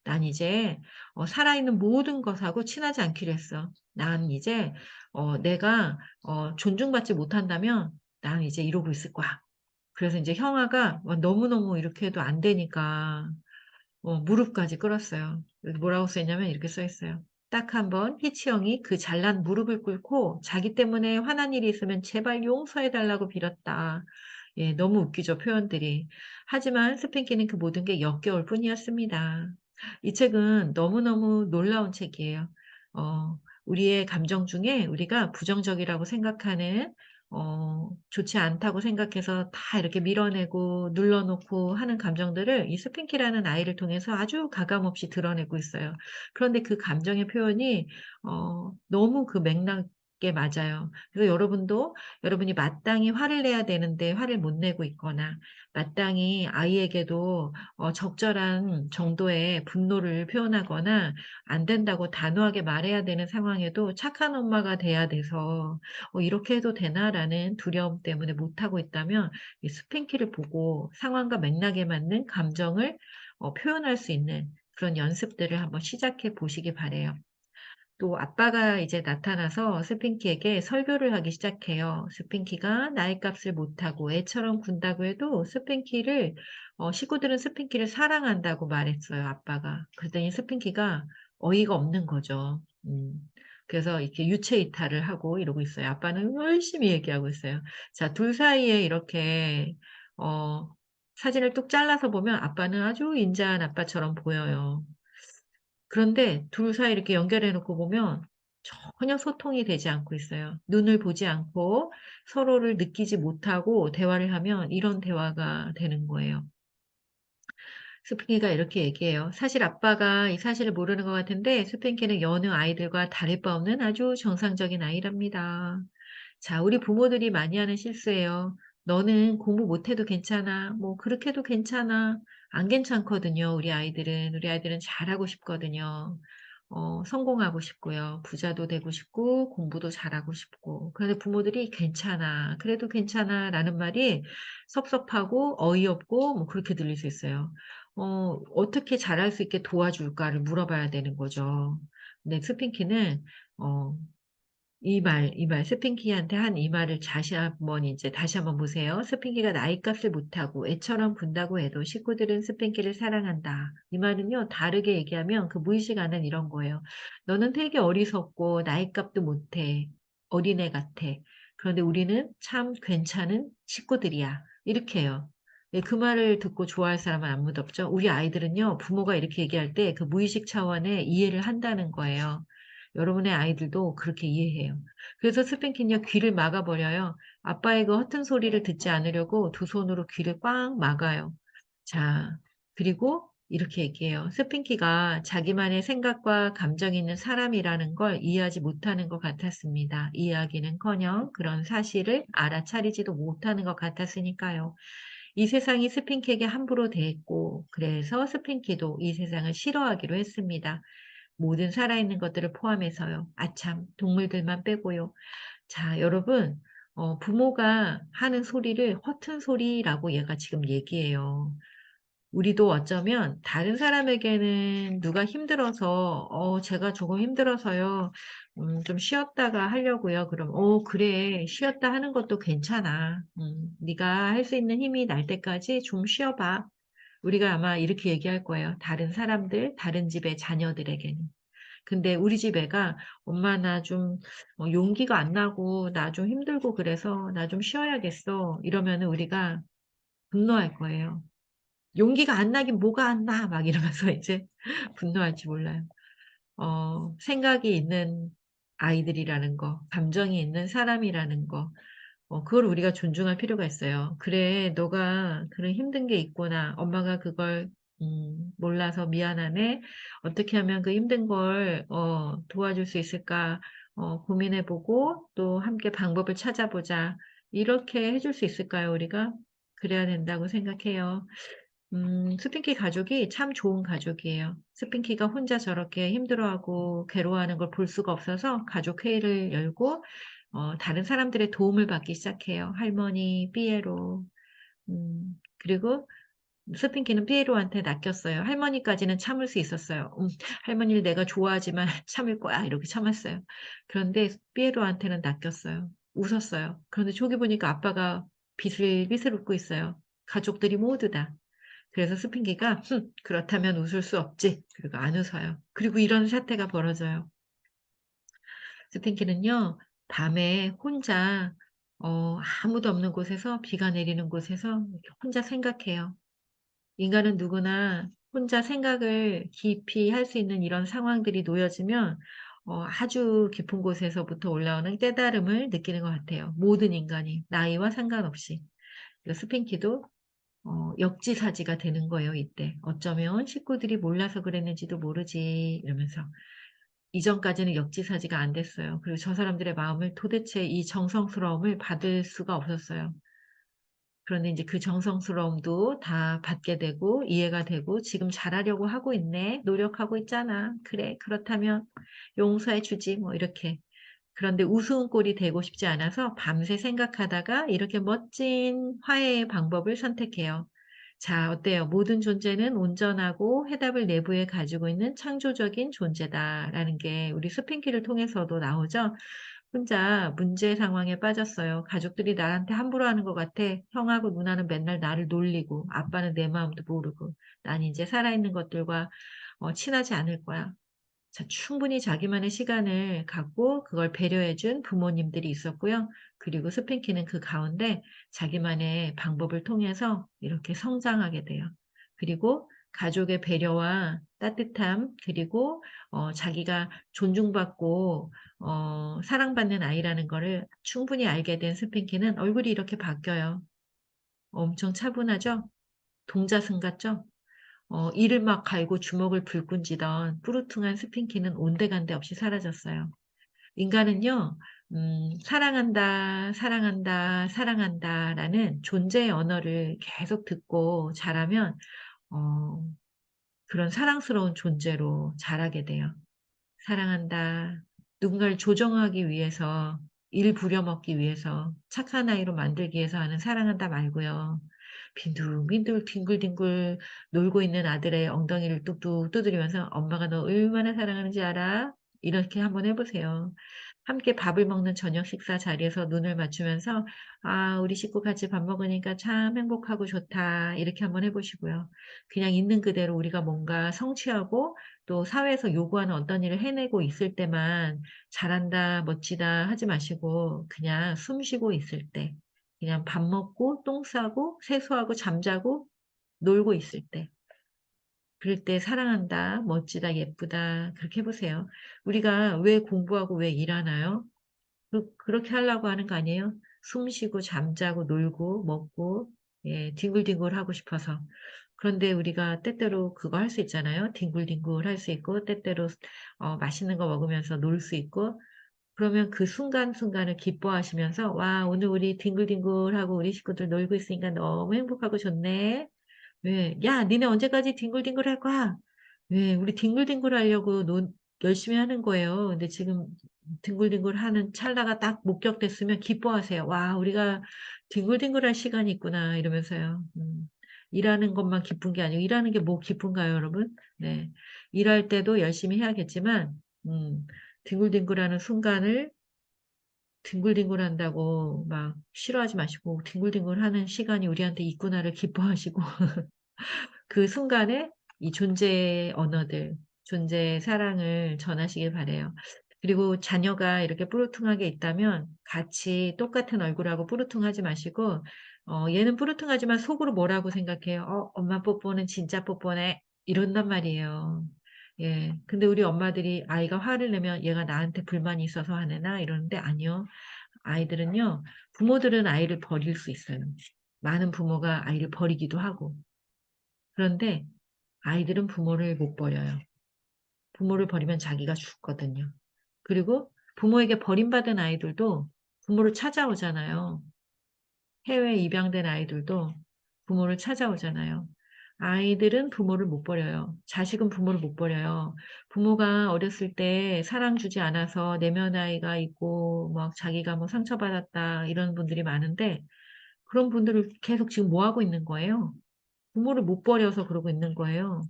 "난 이제 살아있는 모든 것하고 친하지 않기로 했어. 난 이제 내가 존중받지 못한다면 난 이제 이러고 있을 거야." 그래서 인제 형아가 너무너무 이렇게 해도 안 되니까 무릎까지 꿇었어요. 여기 뭐라고 써 있냐면 이렇게 써 있어요. 딱 한 번 히치 형이 그 잘난 무릎을 꿇고 자기 때문에 화난 일이 있으면 "제발 용서해 달라고 빌었다." 예, 너무 웃기죠, 표현들이. 하지만 스핑키는 그 모든 게 역겨울 뿐이었습니다. 이 책은 너무너무 놀라운 책이에요. 우리의 감정 중에 우리가 부정적이라고 생각하는, 좋지 않다고 생각해서 다 이렇게 밀어내고 눌러 놓고 하는 감정들을 이 스핑키라는 아이를 통해서 아주 가감없이 드러내고 있어요. 그런데 그 감정의 표현이 너무 그 맥락에 맞아요. 그래서 여러분도 여러분이 마땅히 화를 내야 되는데 화를 못 내고 있거나, 마땅히 아이에게도 적절한 정도의 분노를 표현하거나 안 된다고 단호하게 말해야 되는 상황에도 착한 엄마가 돼야 돼서 '이렇게 해도 되나?'라는 두려움 때문에 못하고 있다면, 이 스핑키를 보고 상황과 맥락에 맞는 감정을 표현할 수 있는 그런 연습들을 한번 시작해 보시기 바라요. 또 아빠가 이제 나타나서 스핑키에게 설교를 하기 시작해요. 스핑키가 나이 값을 못하고 애처럼 군다고 해도 스핑키를 식구들은 스핑키를 사랑한다고 말했어요, 아빠가. 그랬더니 스핑키가 어이가 없는 거죠. 그래서 이렇게 유체 이탈을 하고 이러고 있어요. 아빠는 열심히 얘기하고 있어요. 자, 둘 사이에 이렇게 어 사진을 뚝 잘라서 보면 아빠는 아주 인자한 아빠처럼 보여요. 그런데 둘 사이 이렇게 연결해 놓고 보면 전혀 소통이 되지 않고 있어요. 눈을 보지 않고 서로를 느끼지 못하고 대화를 하면 이런 대화가 되는 거예요. 스핑키가 이렇게 얘기해요. 사실 아빠가 이 사실을 모르는 것 같은데 스핑키는 여느 아이들과 다를 바 없는 아주 정상적인 아이랍니다. 자, 우리 부모들이 많이 하는 실수예요. "너는 공부 못해도 괜찮아." 뭐 "그렇게 해도 괜찮아." 안 괜찮거든요, 우리 아이들은. 우리 아이들은 잘하고 싶거든요. 성공하고 싶고요. 부자도 되고 싶고 공부도 잘하고 싶고. 그런데 부모들이 "괜찮아. 그래도 괜찮아."라는 말이 섭섭하고 어이없고 뭐 그렇게 들릴 수 있어요. 어떻게 잘할 수 있게 도와줄까를 물어봐야 되는 거죠. 근데 스핑키는 어 이 말 스핑키한테 한 이 말을 다시 한번 보세요. "스핑키가 나이값을 못하고 애처럼 군다고 해도 식구들은 스핑키를 사랑한다." 이 말은요, 다르게 얘기하면 그 무의식 안은 이런 거예요. "너는 되게 어리석고 나이값도 못해. 어린애 같아. 그런데 우리는 참 괜찮은 식구들이야." 이렇게 해요. 예, 그 말을 듣고 좋아할 사람은 안 무덥죠. 우리 아이들은요, 부모가 이렇게 얘기할 때 그 무의식 차원의 이해를 한다는 거예요. 여러분의 아이들도 그렇게 이해해요. 그래서 스팽킹요, 귀를 막아 버려요. 아빠의 그 허튼 소리를 듣지 않으려고 두 손으로 귀를 꽉 막아요. 자, 그리고 이렇게 얘기해요. 스핑키가 자기만의 생각과 감정이 있는 사람이라는 걸 이해하지 못하는 것 같았습니다. 이해하기는커녕 그런 사실을 알아차리지도 못하는 것 같았으니까요. 이 세상이 스핑키에게 함부로 대했고, 그래서 스핑키도 이 세상을 싫어하기로 했습니다. 모든 살아있는 것들을 포함해서요. 아참, 동물들만 빼고요. 자, 여러분, 부모가 하는 소리를 허튼 소리라고 얘가 지금 얘기해요. 우리도 어쩌면 다른 사람에게는 누가 힘들어서 제가 조금 힘들어서요. 좀 쉬었다가 하려고요. 그럼 그래. 쉬었다 하는 것도 괜찮아. 네가 할 수 있는 힘이 날 때까지 좀 쉬어 봐. 우리가 아마 이렇게 얘기할 거예요. 다른 사람들, 다른 집의 자녀들에게는. 근데 우리 집 애가 "엄마 나 좀 용기가 안 나고 나 좀 힘들고 그래서 나 좀 쉬어야겠어." 이러면은 우리가 분노할 거예요. "용기가 안 나긴 뭐가 안 나." 막 이러면서 이제 분노할지 몰라요. 생각이 있는 아이들이라는 거, 감정이 있는 사람이라는 거, 그걸 우리가 존중할 필요가 있어요. '그래 너가 그런 힘든 게 있구나. 엄마가 그걸 몰라서 미안하네. 어떻게 하면 그 힘든 걸 도와줄 수 있을까 고민해 보고 또 함께 방법을 찾아보자.' 이렇게 해줄 수 있을까요 우리가? 그래야 된다고 생각해요. 스핑키 가족이 참 좋은 가족이에요. 스핑키가 혼자 저렇게 힘들어하고 괴로워하는 걸 볼 수가 없어서 가족 회의를 열고 다른 사람들의 도움을 받기 시작해요. 할머니, 삐에로. 그리고 스핑키는 삐에로한테 낚였어요. 할머니까지는 참을 수 있었어요. "할머니를 내가 좋아하지만 참을 거야." 이렇게 참았어요. 그런데 삐에로한테는 낚였어요. 웃었어요. 그런데 저기 보니까 아빠가 비슬비슬 웃고 있어요. 가족들이 모두 다. 그래서 스핑기가 그렇다면 웃을 수 없지." 그리고 안 웃어요. 그리고 이런 사태가 벌어져요. 스핑키는요 밤에 혼자 아무도 없는 곳에서 비가 내리는 곳에서 이렇게 혼자 생각해요. 인간은 누구나 혼자 생각을 깊이 할 수 있는 이런 상황들이 놓여지면 아주 깊은 곳에서부터 올라오는 깨달음을 느끼는 것 같아요, 모든 인간이 나이와 상관없이. 그래서 스핑키도 역지사지가 되는 거예요 이때. '어쩌면 식구들이 몰라서 그랬는지도 모르지.' 이러면서. 이전까지는 역지사지가 안 됐어요. 그리고 저 사람들의 마음을 도대체 이 정성스러움을 받을 수가 없었어요. 그런데 인제 그 정성스러움도 다 받게 되고 이해가 되고 '지금 잘하려고 하고 있네. 노력하고 있잖아. 그래 그렇다면 용서해 주지.' 뭐 이렇게. 그런데 우스운 꼴이 되고 싶지 않아서 밤새 생각하다가 이렇게 멋진 화해의 방법을 선택해요. 자, 어때요? '모든 존재는 온전하고 해답을 내부에 가지고 있는 창조적인 존재다.'라는 게 우리 스핑키를 통해서도 나오죠. 혼자 문제 상황에 빠졌어요. 가족들이 나한테 함부로 하는 것 같아. 형하고 누나는 맨날 나를 놀리고 아빠는 내 마음도 모르고 난 인제 살아있는 것들과 친하지 않을 거야. 자, 충분히 자기만의 시간을 갖고 그걸 배려해 준 부모님들이 있었고요. 그리고 스핑키는 그 가운데 자기만의 방법을 통해서 이렇게 성장하게 돼요. 그리고 가족의 배려와 따뜻함 그리고 자기가 존중받고 사랑받는 아이라는 거를 충분히 알게 된 스핑키는 얼굴이 이렇게 바뀌어요. 엄청 차분하죠? 동자승 같죠? 이를 막 갈고 주먹을 불끈 쥐던 뿌르퉁한 스핑키는 온데간데 없이 사라졌어요. 인간은요, 사랑한다, 사랑한다, 사랑한다라는 존재의 언어를 계속 듣고 자라면, 어, 그런 사랑스러운 존재로 자라게 돼요. 사랑한다. 누군가를 조정하기 위해서, 일 부려먹기 위해서, 착한 아이로 만들기 위해서 하는 사랑한다 말고요. 빈둥빈둥 뒹굴뒹굴 놀고 있는 아들의 엉덩이를 뚝뚝 두드리면서 "엄마가 너 얼마나 사랑하는지 알아?" 이렇게 한번 해 보세요. 함께 밥을 먹는 저녁 식사 자리에서 눈을 맞추면서 "아 우리 식구 같이 밥 먹으니까 참 행복하고 좋다." 이렇게 한번 해 보시고요. 그냥 있는 그대로 우리가 뭔가 성취하고 또 사회에서 요구하는 어떤 일을 해내고 있을 때만 "잘한다. 멋지다." 하지 마시고 그냥 숨 쉬고 있을 때 그냥 밥 먹고 똥 싸고 세수하고 잠자고 놀고 있을 때 그럴 때 '사랑한다. 멋지다. 예쁘다.' 그렇게 해 보세요. 우리가 왜 공부하고 왜 일하나요? 그렇게 하려고 하는 거 아니에요? 숨 쉬고 잠자고 놀고 먹고 예 뒹굴뒹굴하고 싶어서. 그런데 우리가 때때로 그거 할 수 있잖아요. 뒹굴뒹굴 할 수 있고 때때로 맛있는 거 먹으면서 놀 수 있고 그러면 그 순간순간을 기뻐하시면서 '와 오늘 우리 뒹굴뒹굴하고 우리 식구들 놀고 있으니까 너무 행복하고 좋네.' 왜 "야 니네 언제까지 뒹굴뒹굴할 거야?" 왜 "우리 뒹굴뒹굴하려고 열심히 하는 거예요. 근데 지금 뒹굴뒹굴 하는 찰나가 딱 목격됐으면 기뻐하세요. '와 우리가 뒹굴뒹굴할 시간이 있구나.' 이러면서요. 일하는 것만 기쁜 게 아니고 일하는 게 뭐 기쁜가요 여러분? 네. 일할 때도 열심히 해야겠지만 뒹굴뒹굴하는 순간을 뒹굴뒹굴한다고 막 싫어하지 마시고 '뒹굴뒹굴하는 시간이 우리한테 있구나.'를 기뻐하시고 그 순간에 이 존재의 언어들, 존재의 사랑을 전하시길 바라요. 그리고 자녀가 이렇게 뿌르퉁하게 있다면 같이 똑같은 얼굴하고 뿌르퉁하지 마시고 얘는 뿌르퉁하지만 속으로 뭐라고 생각해요? 엄마 뽀뽀는 진짜 뽀뽀네." 이런단 말이에요. 예. 근데 우리 엄마들이 아이가 화를 내면 '얘가 나한테 불만이 있어서 화내나?' 이러는데 아니요. 아이들은요. 부모들은 아이를 버릴 수 있어요. 많은 부모가 아이를 버리기도 하고. 그런데 아이들은 부모를 못 버려요. 부모를 버리면 자기가 죽거든요. 그리고 부모에게 버림받은 아이들도 부모를 찾아오잖아요. 해외에 입양된 아이들도 부모를 찾아오잖아요. 아이들은 부모를 못 버려요. 자식은 부모를 못 버려요. 부모가 어렸을 때 사랑 주지 않아서 내면 아이가 있고 막 자기가 뭐 상처받았다 이런 분들이 많은데 그런 분들을 계속 지금 뭐 하고 있는 거예요? 부모를 못 버려서 그러고 있는 거예요.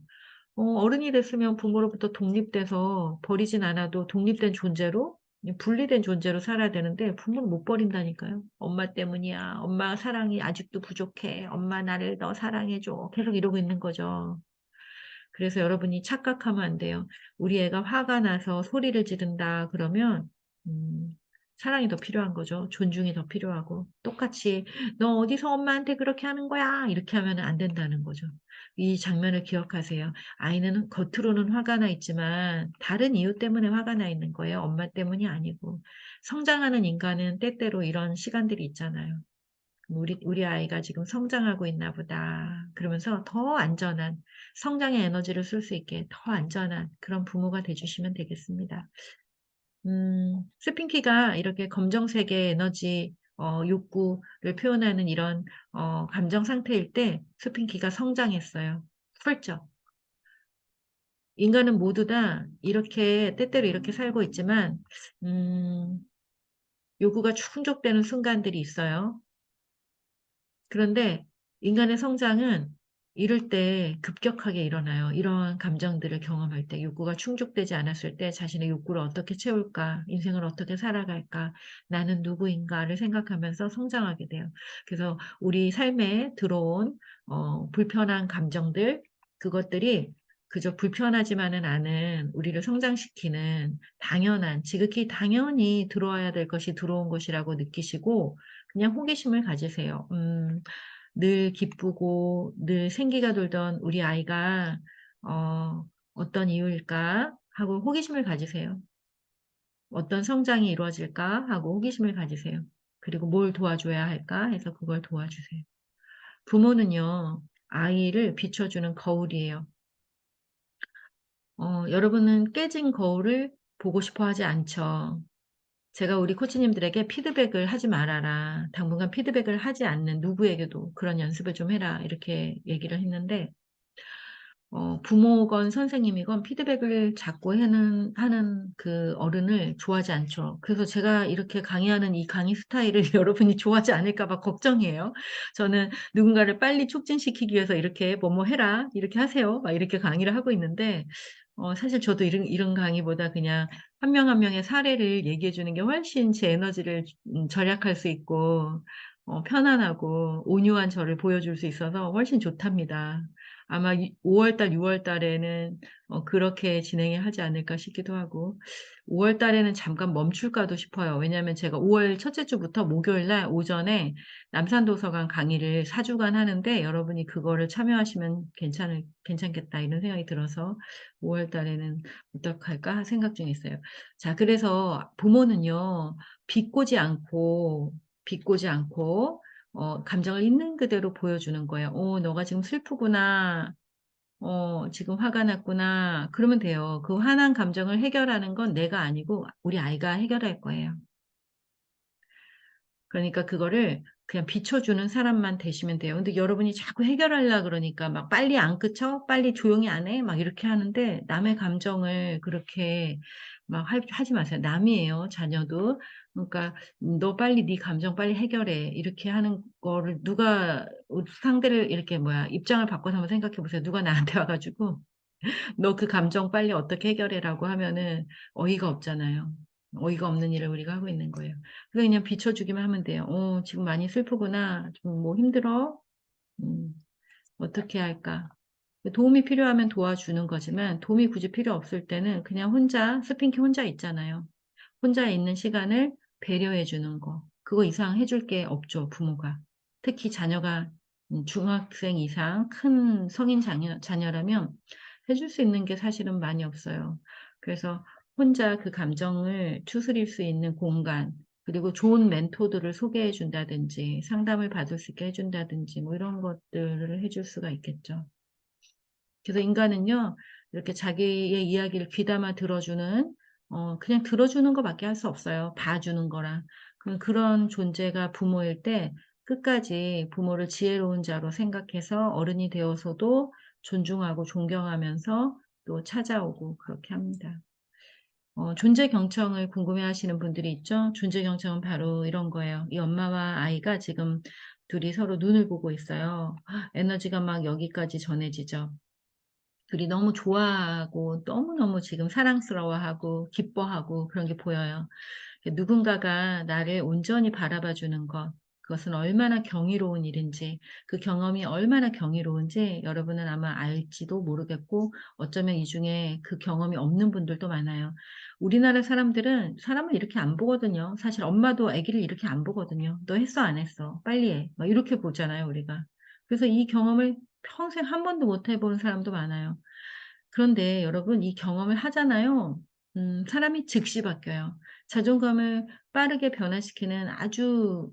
어른이 됐으면 부모로부터 독립돼서 버리진 않아도 독립된 존재로 분리된 존재로 살아야 되는데 부모를 못 버린다니까요. "엄마 때문이야. 엄마 사랑이 아직도 부족해. 엄마 나를 더 사랑해 줘." 계속 이러고 있는 거죠. 그래서 여러분이 착각하면 안 돼요. 우리 애가 화가 나서 소리를 지른다 그러면 음 사랑이 더 필요한 거죠. 존중이 더 필요하고 똑같이 "너 어디서 엄마한테 그렇게 하는 거야." 이렇게 하면은 안 된다는 거죠. 이 장면을 기억하세요. 아이는 겉으로는 화가 나 있지만 다른 이유 때문에 화가 나 있는 거예요. 엄마 때문이 아니고. 성장하는 인간은 때때로 이런 시간들이 있잖아요. '우리 아이가 지금 성장하고 있나 보다.' 그러면서 더 안전한 성장의 에너지를 쓸 수 있게 더 안전한 그런 부모가 돼 주시면 되겠습니다. 스핑키가 이렇게 검정색의 에너지 욕구를 표현하는 이런 감정 상태일 때 스핑키가 성장했어요. 훌쩍. 인간은 모두 다 이렇게 때때로 이렇게 살고 있지만 음 욕구가 충족되는 순간들이 있어요. 그런데 인간의 성장은 이럴 때 급격하게 일어나요. 이러한 감정들을 경험할 때 욕구가 충족되지 않았을 때 자신의 욕구를 어떻게 채울까? 인생을 어떻게 살아갈까? '나는 누구인가?'를 생각하면서 성장하게 돼요. 그래서 우리 삶에 들어온 불편한 감정들 그것들이 그저 불편하지만은 않은 우리를 성장시키는 당연한 지극히 당연히 들어와야 될 것이 들어온 것이라고 느끼시고 그냥 호기심을 가지세요. 늘 기쁘고 늘 생기가 돌던 우리 아이가 어 '어떤 이유일까?' 하고 호기심을 가지세요. '어떤 성장이 이루어질까?' 하고 호기심을 가지세요. 그리고 '뭘 도와줘야 할까?' 해서 그걸 도와주세요. 부모는요. 아이를 비춰주는 거울이에요. 여러분은 깨진 거울을 보고 싶어 하지 않죠. 제가 우리 코치님들에게 "피드백을 하지 말아라. 당분간 피드백을 하지 않는 누구에게도 그런 연습을 좀 해라." 이렇게 얘기를 했는데 부모건 선생님이건 피드백을 자꾸 하는 그 어른을 좋아하지 않죠. 그래서 제가 이렇게 강의하는 이 강의 스타일을 여러분이 좋아하지 않을까 봐 걱정이에요. 저는 누군가를 빨리 촉진시키기 위해서 이렇게 "뭐뭐 해라. 이렇게 하세요." 막 이렇게 강의를 하고 있는데 사실 저도 이런 강의보다 그냥 한 명 한 명의 사례를 얘기해 주는 게 훨씬 제 에너지를 절약할 수 있고 편안하고 온유한 저를 보여줄 수 있어서 훨씬 좋답니다. 아마 이 5 월달 6 월달에는 그렇게 진행을 하지 않을까 싶기도 하고 5 월달에는 잠깐 멈출까도 싶어요. 왜냐하면 제가 5월 첫째 주부터 목요일 날 오전에 남산도서관 강의를 4 주간 하는데 여러분이 그거를 참여하시면 괜찮겠다 이런 생각이 들어서 5 월달에는 어떡할까 생각 중에 있어요. 자 그래서 부모는요. 비꼬지 않고 비꼬지 않고 감정을 있는 그대로 보여주는 거예요. 너가 지금 슬프구나. 지금 화가 났구나." 그러면 돼요. 그 화난 감정을 해결하는 건 내가 아니고 우리 아이가 해결할 거예요. 그러니까 그거를 그냥 비춰주는 사람만 되시면 돼요. 근데 여러분이 자꾸 해결하려 그러니까 막 "빨리 안 그쳐? 빨리 조용히 안 해?" 막 이렇게 하는데 남의 감정을 그렇게 막 하지 마세요. 남이에요, 자녀도. 그러니까 "너 빨리 네 감정 빨리 해결해." 이렇게 하는 거를 누가 상대를 이렇게 입장을 바꿔서 한번 생각해 보세요. 누가 나한테 와 가지고 "너 그 감정 빨리 어떻게 해결해."라고 하면은 어이가 없잖아요. 어이가 없는 일을 우리가 하고 있는 거예요. 그래서 그냥 비춰 주기만 하면 돼요. "어 지금 많이 슬프구나. 좀 뭐 힘들어? 음 어떻게 할까?" 도움이 필요하면 도와주는 거지만 도움이 굳이 필요 없을 때는 그냥 혼자 스핑키 혼자 있잖아요. 혼자 있는 시간을 배려해 주는 거. 그거 이상 해줄 게 없죠, 부모가. 특히 자녀가 중학생 이상 큰 성인 자녀라면 해줄 수 있는 게 사실은 많이 없어요. 그래서 혼자 그 감정을 추스릴 수 있는 공간, 그리고 좋은 멘토들을 소개해 준다든지 상담을 받을 수 있게 해 준다든지 뭐 이런 것들을 해줄 수가 있겠죠. 그래서 인간은요, 이렇게 자기의 이야기를 귀담아 들어주는 그냥 들어주는 것밖에 할 수 없어요, 봐주는 거랑. 그런 존재가 부모일 때 끝까지 부모를 지혜로운 자로 생각해서 어른이 되어서도 존중하고 존경하면서 또 찾아오고 그렇게 합니다. 존재 경청을 궁금해하시는 분들이 있죠. 존재 경청은 바로 이런 거예요. 이 엄마와 아이가 지금 둘이 서로 눈을 보고 있어요. 에너지가 막 여기까지 전해지죠. 둘이 너무 좋아하고 너무너무 지금 사랑스러워하고 기뻐하고 그런 게 보여요. 누군가가 나를 온전히 바라봐 주는 것, 그것은 얼마나 경이로운 일인지, 그 경험이 얼마나 경이로운지 여러분은 아마 알지도 모르겠고 어쩌면 이 중에 그 경험이 없는 분들도 많아요. 우리나라 사람들은 사람을 이렇게 안 보거든요. 사실 엄마도 아기를 이렇게 안 보거든요. "너 했어? 안 했어? 빨리 해." 막 이렇게 보잖아요, 우리가. 그래서 이 경험을 평생 한 번도 못 해본 사람도 많아요. 그런데 여러분 이 경험을 하잖아요. 사람이 즉시 바뀌어요. 자존감을 빠르게 변화시키는 아주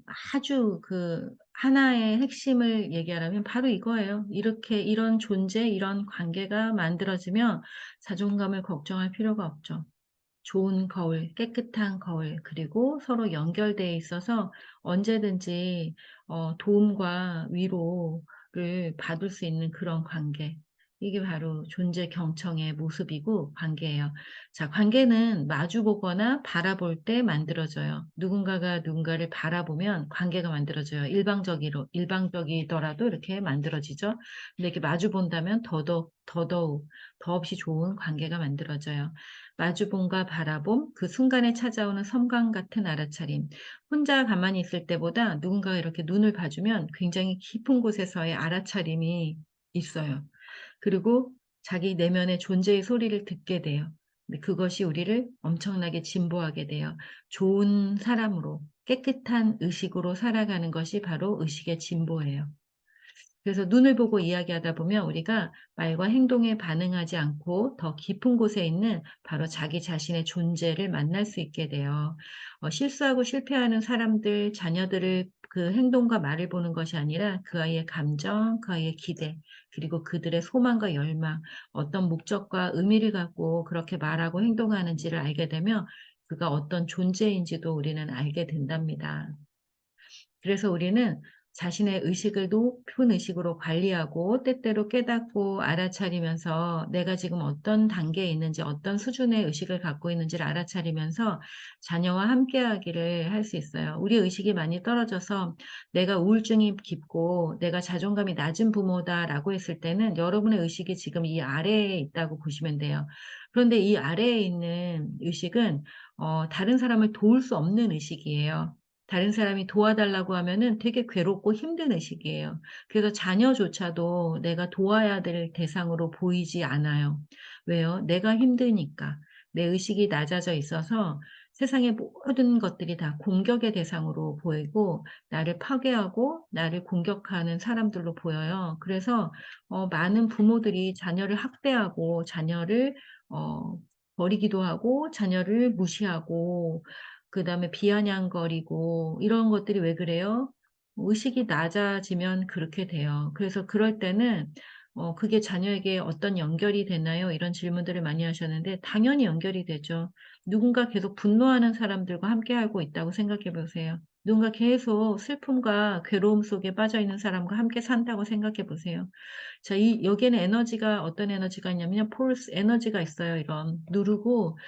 그 하나의 핵심을 얘기하라면 바로 이거예요. 이렇게 이런 존재, 이런 관계가 만들어지면 자존감을 걱정할 필요가 없죠. 좋은 거울, 깨끗한 거울, 그리고 서로 연결돼 있어서 언제든지 도움과 위로를 받을 수 있는 그런 관계. 이게 바로 존재 경청의 모습이고 관계예요. 자, 관계는 마주 보거나 바라볼 때 만들어져요. 누군가가 누군가를 바라보면 관계가 만들어져요. 일방적이더라도 이렇게 만들어지죠. 근데 이렇게 마주 본다면 더더욱 더없이 좋은 관계가 만들어져요. 마주봄과 바라봄, 그 순간에 찾아오는 섬광 같은 알아차림. 혼자 가만히 있을 때보다 누군가가 이렇게 눈을 봐주면 굉장히 깊은 곳에서의 알아차림이 있어요. 그리고 자기 내면의 존재의 소리를 듣게 돼요. 근데 그것이 우리를 엄청나게 진보하게 돼요. 좋은 사람으로, 깨끗한 의식으로 살아가는 것이 바로 의식의 진보예요. 그래서 눈을 보고 이야기하다 보면 우리가 말과 행동에 반응하지 않고 더 깊은 곳에 있는 바로 자기 자신의 존재를 만날 수 있게 돼요. 실수하고 실패하는 사람들, 자녀들을 그 행동과 말을 보는 것이 아니라 그 아이의 감정, 그 아이의 기대, 그리고 그들의 소망과 열망, 어떤 목적과 의미를 갖고 그렇게 말하고 행동하는지를 알게 되면 그가 어떤 존재인지도 우리는 알게 된답니다. 그래서 우리는 자신의 의식을 높은 의식으로 관리하고 때때로 깨닫고 알아차리면서 내가 지금 어떤 단계에 있는지 어떤 수준의 의식을 갖고 있는지를 알아차리면서 자녀와 함께하기를 할 수 있어요. 우리 의식이 많이 떨어져서 내가 우울증이 깊고 내가 자존감이 낮은 부모다라고 했을 때는 여러분의 의식이 지금 이 아래에 있다고 보시면 돼요. 그런데 이 아래에 있는 의식은 다른 사람을 도울 수 없는 의식이에요. 다른 사람이 도와달라고 하면은 되게 괴롭고 힘든 의식이에요. 그래서 자녀조차도 내가 도와야 될 대상으로 보이지 않아요. 왜요? 내가 힘드니까. 내 의식이 낮아져 있어서 세상의 모든 것들이 다 공격의 대상으로 보이고 나를 파괴하고 나를 공격하는 사람들로 보여요. 그래서 많은 부모들이 자녀를 학대하고 자녀를 어 버리기도 하고 자녀를 무시하고 그다음에 비아냥거리고 이런 것들이 왜 그래요? 의식이 낮아지면 그렇게 돼요. 그래서 그럴 때는 "그게 자녀에게 어떤 연결이 되나요?" 이런 질문들을 많이 하셨는데 당연히 연결이 되죠. 누군가 계속 분노하는 사람들과 함께하고 있다고 생각해 보세요. 누군가 계속 슬픔과 괴로움 속에 빠져 있는 사람과 함께 산다고 생각해 보세요. 자, 여기에는 에너지가 어떤 에너지가 있냐면요. 폴스 에너지가 있어요. 이런 누르고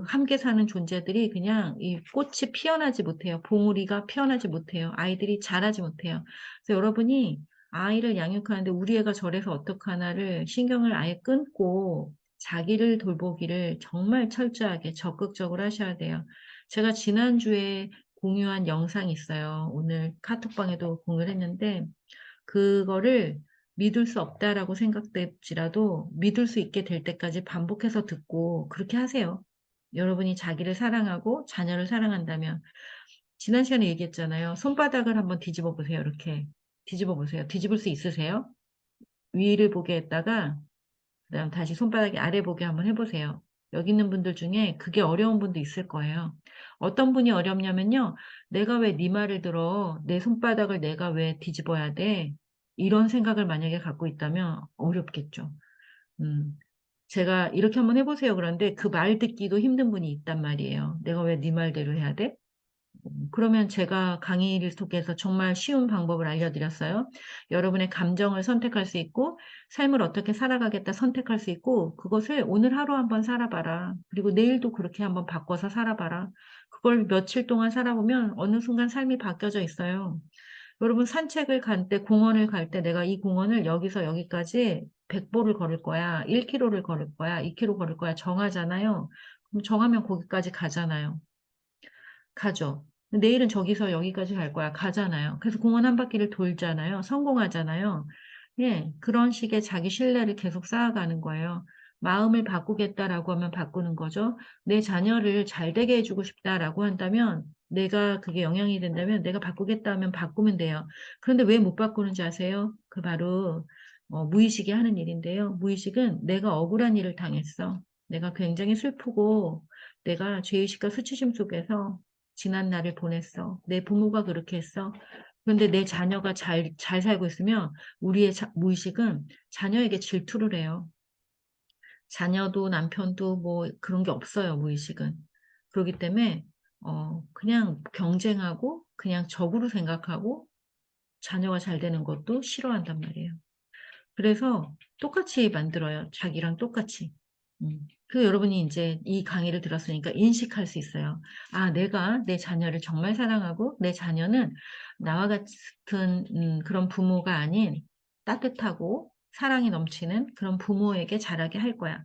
함께 사는 존재들이 그냥 이 꽃이 피어나지 못해요. 봉우리가 피어나지 못해요. 아이들이 자라지 못해요. 그래서 여러분이 아이를 양육하는데 '우리 애가 저래서 어떡하나.'를 신경을 아예 끊고 자기를 돌보기를 정말 철저하게 적극적으로 하셔야 돼요. 제가 지난주에 공유한 영상이 있어요. 오늘 카톡방에도 공유를 했는데 그거를 믿을 수 없다라고 생각될지라도 믿을 수 있게 될 때까지 반복해서 듣고 그렇게 하세요. 여러분이 자기를 사랑하고 자녀를 사랑한다면 지난 시간에 얘기했잖아요. 손바닥을 한번 뒤집어 보세요. 이렇게 뒤집어 보세요. 뒤집을 수 있으세요? 위를 보게 했다가 그다음 다시 손바닥이 아래 보게 한번 해 보세요. 여기 있는 분들 중에 그게 어려운 분도 있을 거예요. 어떤 분이 어렵냐면요. '내가 왜 네 말을 들어? 내 손바닥을 내가 왜 뒤집어야 돼?' 이런 생각을 만약에 갖고 있다면 어렵겠죠. 음. 제가 "이렇게 한번 해 보세요." 그러는데 그 말 듣기도 힘든 분이 있단 말이에요. '내가 왜 네 말대로 해야 돼?' 그러면 제가 강의를 통해서 정말 쉬운 방법을 알려드렸어요. 여러분의 감정을 선택할 수 있고 삶을 어떻게 살아가겠다 선택할 수 있고 그것을 오늘 하루 한번 살아봐라. 그리고 내일도 그렇게 한번 바꿔서 살아봐라. 그걸 며칠 동안 살아보면 어느 순간 삶이 바뀌어져 있어요. 여러분 산책을 갈 때 공원을 갈 때 내가 이 공원을 여기서 여기까지 100 보를 걸을 거야. 1 킬로를 걸을 거야. 2 킬로 걸을 거야. 정하잖아요. 그럼 정하면 거기까지 가잖아요. 가죠. 내일은 저기서 여기까지 갈 거야. 가잖아요. 그래서 공원 한 바퀴를 돌잖아요. 성공하잖아요. 예. 그런 식의 자기 신뢰를 계속 쌓아가는 거예요. '마음을 바꾸겠다.'라고 하면 바꾸는 거죠. '내 자녀를 잘 되게 해 주고 싶다.'라고 한다면 내가 그게 영향이 된다면 '내가 바꾸겠다.' 하면 바꾸면 돼요. 그런데 왜 못 바꾸는지 아세요? 그 바로 무의식이 하는 일인데요. 무의식은 '내가 억울한 일을 당했어. 내가 굉장히 슬프고 내가 죄의식과 수치심 속에서 지난 날을 보냈어. 내 부모가 그렇게 했어. 그런데 내 자녀가 잘 살고 있으면 우리의 무의식은 자녀에게 질투를 해요. 자녀도 남편도 뭐 그런 게 없어요, 무의식은. 그러기 때문에 그냥 경쟁하고 그냥 적으로 생각하고 자녀가 잘 되는 것도 싫어한단 말이에요. 그래서 똑같이 만들어요, 자기랑 똑같이. 여러분이 인제 이 강의를 들었으니까 인식할 수 있어요. '아 내가 내 자녀를 정말 사랑하고 내 자녀는 나와 같은 그런 부모가 아닌 따뜻하고 사랑이 넘치는 그런 부모에게 자라게 할 거야.'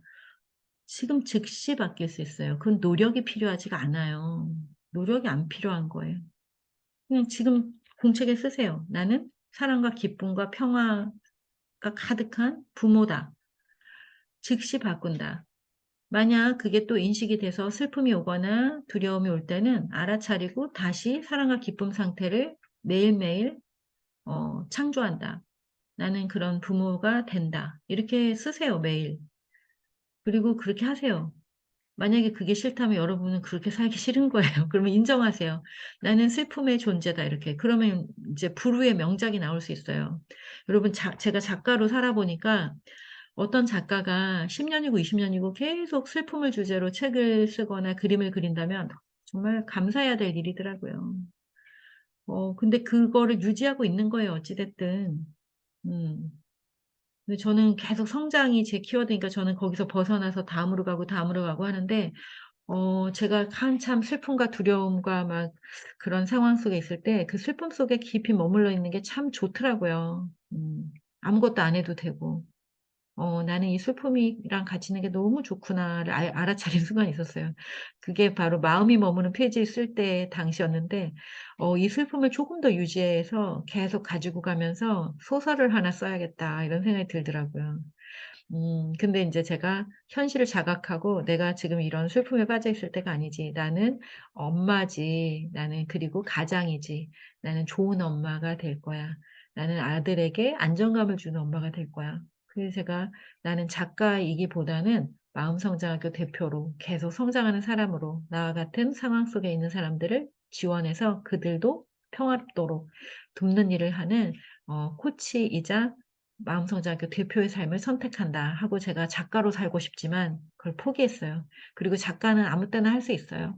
지금 즉시 바뀔 수 있어요. 그건 노력이 필요하지가 않아요. 노력이 안 필요한 거예요. 그냥 지금 공책에 쓰세요. '나는 사랑과 기쁨과 평화가 가득한 부모다.' 즉시 바꾼다. 만약 그게 또 인식이 돼서 슬픔이 오거나 두려움이 올 때는 알아차리고 다시 사랑과 기쁨 상태를 매일매일 창조한다. '나는 그런 부모가 된다.' 이렇게 쓰세요 매일. 그리고 그렇게 하세요. 만약에 그게 싫다면 여러분은 그렇게 살기 싫은 거예요. 그러면 인정하세요. '나는 슬픔의 존재다.' 이렇게. 그러면 이제 불후의 명작이 나올 수 있어요. 여러분 제가 작가로 살아 보니까 어떤 작가가 10 년이고 20 년이고 계속 슬픔을 주제로 책을 쓰거나 그림을 그린다면 정말 감사해야 될 일이더라고요. 근데 그거를 유지하고 있는 거예요 어찌 됐든. 음. 근데 저는 계속 성장이 제 키워드니까 저는 거기서 벗어나서 다음으로 가고 다음으로 가고 하는데 제가 한참 슬픔과 두려움과 막 그런 상황 속에 있을 때 그 슬픔 속에 깊이 머물러 있는 게 참 좋더라고요. 아무것도 안 해도 되고. '나는 이 슬픔이랑 같이 있는 게 너무 좋구나.'를 알아차린 순간이 있었어요. 그게 바로 마음이 머무는 페이지를 쓸 때 당시였는데 이 슬픔을 조금 더 유지해서 계속 가지고 가면서 '소설을 하나 써야겠다.' 이런 생각이 들더라고요. 근데 인제 제가 현실을 자각하고 '내가 지금 이런 슬픔에 빠져 있을 때가 아니지. 나는 엄마지. 나는 그리고 가장이지. 나는 좋은 엄마가 될 거야. 나는 아들에게 안정감을 주는 엄마가 될 거야.' 그래서 제가 '나는 작가이기보다는 마음성장학교 대표로 계속 성장하는 사람으로 나와 같은 상황 속에 있는 사람들을 지원해서 그들도 평화롭도록 돕는 일을 하는 코치이자 마음성장학교 대표의 삶을 선택한다 하고 제가 작가로 살고 싶지만 그걸 포기했어요. 그리고 작가는 아무 때나 할 수 있어요.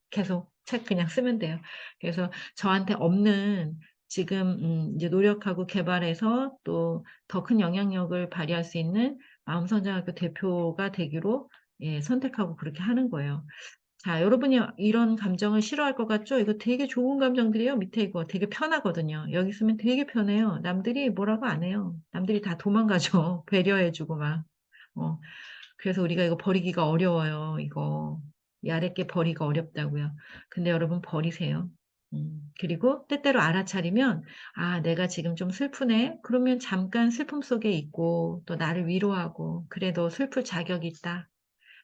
계속 책 그냥 쓰면 돼요. 그래서 저한테 없는 지금 이제 노력하고 개발해서 또 더 큰 영향력을 발휘할 수 있는 마음성장학교 대표가 되기로 예 선택하고 그렇게 하는 거예요. 자, 여러분이 이런 감정을 싫어할 것 같죠? 이거 되게 좋은 감정들이에요. 밑에 이거 되게 편하거든요. 여기 있으면 되게 편해요. 남들이 뭐라고 안 해요. 남들이 다 도망가죠. 배려해 주고 막. 어. 그래서 우리가 이거 버리기가 어려워요, 이거. 이 아랫게 버리기가 어렵다고요. 근데 여러분 버리세요. 그리고 때때로 알아차리면 '아 내가 지금 좀 슬프네.' 그러면 잠깐 슬픔 속에 있고 또 나를 위로하고 '그래 너 슬플 자격이 있다.'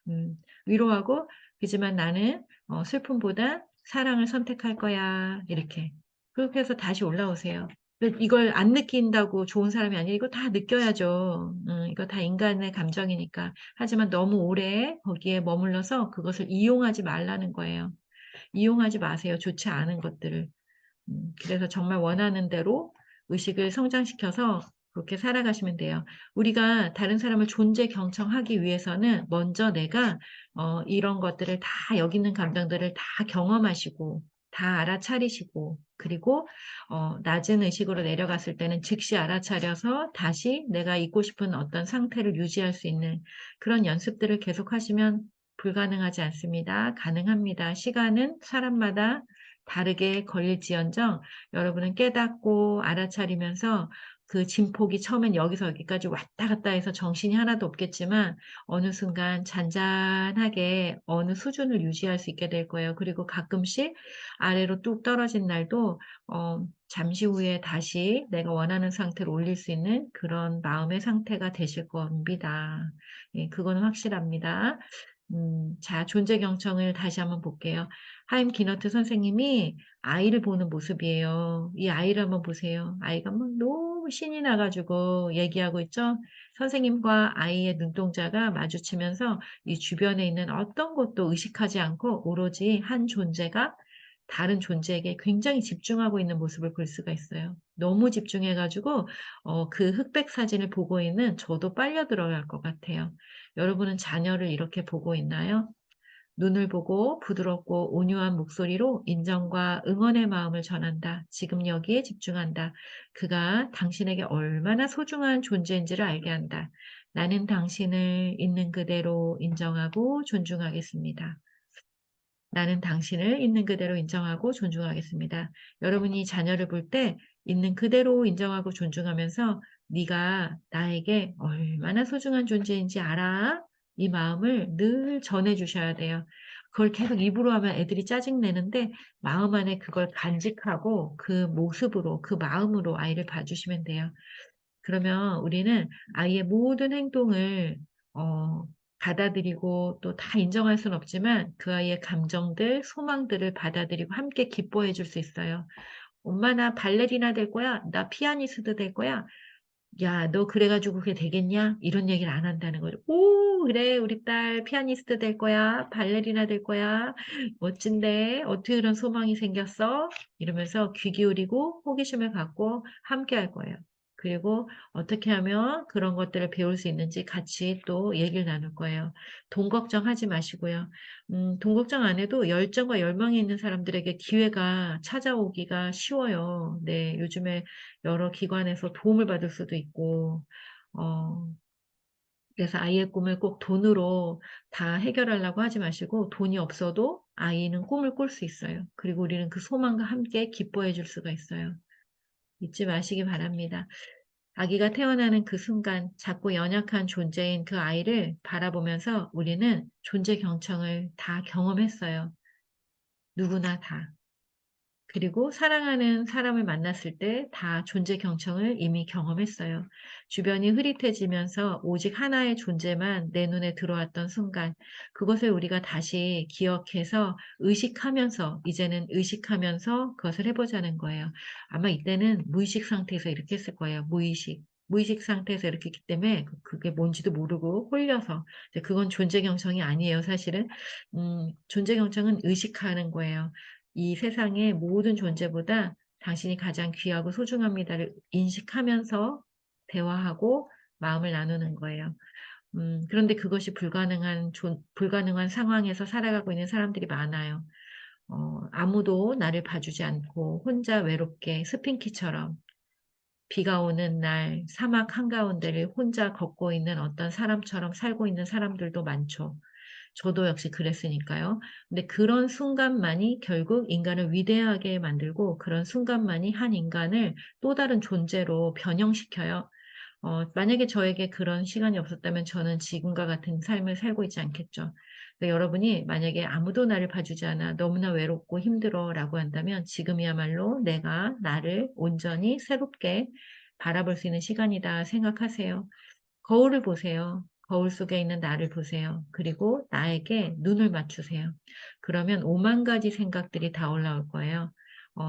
음 위로하고 그지만 나는 슬픔보다 사랑을 선택할 거야. 이렇게. 그렇게 해서 다시 올라오세요. 이걸 안 느낀다고 좋은 사람이 아니에요. 이거 다 느껴야죠. 이거 다 인간의 감정이니까. 하지만 너무 오래 거기에 머물러서 그것을 이용하지 말라는 거예요. 이용하지 마세요, 좋지 않은 것들을. 그래서 정말 원하는 대로 의식을 성장시켜서 그렇게 살아가시면 돼요. 우리가 다른 사람을 존재 경청하기 위해서는 먼저 내가 이런 것들을 다 여기 있는 감정들을 다 경험하시고 다 알아차리시고 그리고 낮은 의식으로 내려갔을 때는 즉시 알아차려서 다시 내가 있고 싶은 어떤 상태를 유지할 수 있는 그런 연습들을 계속하시면 불가능하지 않습니다. 가능합니다. 시간은 사람마다 다르게 걸릴지언정 여러분은 깨닫고 알아차리면서 그 진폭이 처음엔 여기서 여기까지 왔다 갔다 해서 정신이 하나도 없겠지만 어느 순간 잔잔하게 어느 수준을 유지할 수 있게 될 거예요. 그리고 가끔씩 아래로 뚝 떨어진 날도 잠시 후에 다시 내가 원하는 상태로 올릴 수 있는 그런 마음의 상태가 되실 겁니다. 예, 그거는 확실합니다. 자, 존재 경청을 다시 한번 볼게요. 하임 기너트 선생님이 아이를 보는 모습이에요. 이 아이를 한번 보세요. 아이가 막 너무 신이 나 가지고 얘기하고 있죠. 선생님과 아이의 눈동자가 마주치면서 이 주변에 있는 어떤 것도 의식하지 않고 오로지 한 존재가 다른 존재에게 굉장히 집중하고 있는 모습을 볼 수가 있어요. 너무 집중해 가지고 그 흑백 사진을 보고 있는 저도 빨려 들어갈 것 같아요. 여러분은 자녀를 이렇게 보고 있나요? 눈을 보고 부드럽고 온유한 목소리로 인정과 응원의 마음을 전한다. 지금 여기에 집중한다. 그가 당신에게 얼마나 소중한 존재인지를 알게 한다. 나는 당신을 있는 그대로 인정하고 존중하겠습니다. 나는 당신을 있는 그대로 인정하고 존중하겠습니다. 여러분이 자녀를 볼 때 있는 그대로 인정하고 존중하면서 네가 나에게 얼마나 소중한 존재인지 알아? 이 마음을 늘 전해 주셔야 돼요. 그걸 계속 입으로 하면 애들이 짜증 내는데 마음 안에 그걸 간직하고 그 모습으로 그 마음으로 아이를 봐주시면 돼요. 그러면 우리는 아이의 모든 행동을 어 받아들이고 또 다 인정할 수는 없지만 그 아이의 감정들, 소망들을 받아들이고 함께 기뻐해 줄 수 있어요. "엄마 나 발레리나 될 거야. 나 피아니스트 될 거야." "야 너 그래 가지고 그게 되겠냐?" 이런 얘기를 안 한다는 거죠. "오 그래 우리 딸 피아니스트 될 거야. 발레리나 될 거야. 멋진데 어떻게 그런 소망이 생겼어?" 이러면서 귀 기울이고 호기심을 갖고 함께 할 거예요. 그리고 어떻게 하면 그런 것들을 배울 수 있는지 같이 또 얘기를 나눌 거예요. 돈 걱정하지 마시고요. 돈 걱정 안 해도 열정과 열망이 있는 사람들에게 기회가 찾아오기가 쉬워요. 네. 요즘에 여러 기관에서 도움을 받을 수도 있고 어 그래서 아이의 꿈을 꼭 돈으로 다 해결하려고 하지 마시고 돈이 없어도 아이는 꿈을 꿀 수 있어요. 그리고 우리는 그 소망과 함께 기뻐해 줄 수가 있어요. 잊지 마시기 바랍니다. 아기가 태어나는 그 순간 작고 연약한 존재인 그 아이를 바라보면서 우리는 존재 경청을 다 경험했어요. 누구나 다. 그리고 사랑하는 사람을 만났을 때 다 존재 경청을 이미 경험했어요. 주변이 흐릿해지면서 오직 하나의 존재만 내 눈에 들어왔던 순간, 그것을 우리가 다시 기억해서 의식하면서, 이제는 의식하면서 그것을 해보자는 거예요. 아마 이때는 무의식 상태에서 이렇게 했을 거예요. 무의식. 무의식 상태에서 이렇게 했기 때문에 그게 뭔지도 모르고 홀려서. 근데 그건 존재 경청이 아니에요, 사실은. 존재 경청은 의식하는 거예요. 이 세상의 모든 존재보다 당신이 가장 귀하고 소중합니다를 인식하면서 대화하고 마음을 나누는 거예요. 그런데 그것이 불가능한 상황에서 살아가고 있는 사람들이 많아요. 아무도 나를 봐주지 않고 혼자 외롭게 스핑키처럼 비가 오는 날 사막 한가운데를 혼자 걷고 있는 어떤 사람처럼 살고 있는 사람들도 많죠. 저도 역시 그랬으니까요. 근데 그런 순간만이 결국 인간을 위대하게 만들고 그런 순간만이 한 인간을 또 다른 존재로 변형시켜요. 만약에 저에게 그런 시간이 없었다면 저는 지금과 같은 삶을 살고 있지 않겠죠. 근데 여러분이 만약에 아무도 나를 봐주지 않아 너무나 외롭고 힘들어라고 한다면 지금이야말로 내가 나를 온전히 새롭게 바라볼 수 있는 시간이다 생각하세요. 거울을 보세요. 거울 속에 있는 나를 보세요. 그리고 나에게 눈을 맞추세요. 그러면 오만 가지 생각들이 다 올라올 거예요.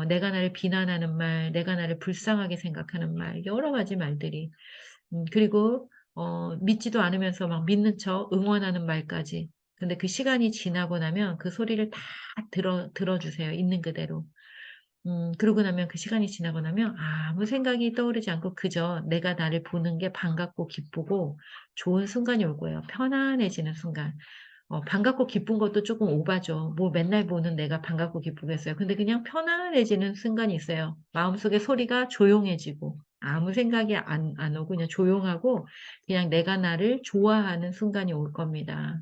내가 나를 비난하는 말, 내가 나를 불쌍하게 생각하는 말, 여러 가지 말들이. 그리고 믿지도 않으면서 막 믿는 척 응원하는 말까지. 근데 그 시간이 지나고 나면 그 소리를 다 들어주세요. 있는 그대로. 그러고 나면 그 시간이 지나고 나면 아무 생각이 떠오르지 않고 그저 내가 나를 보는 게 반갑고 기쁘고 좋은 순간이 올 거예요. 편안해지는 순간. 반갑고 기쁜 것도 조금 오바죠. 뭐 맨날 보는 내가 반갑고 기쁘겠어요. 근데 그냥 편안해지는 순간이 있어요. 마음속에 소리가 조용해지고 아무 생각이 안 오고 그냥 조용하고 그냥 내가 나를 좋아하는 순간이 올 겁니다.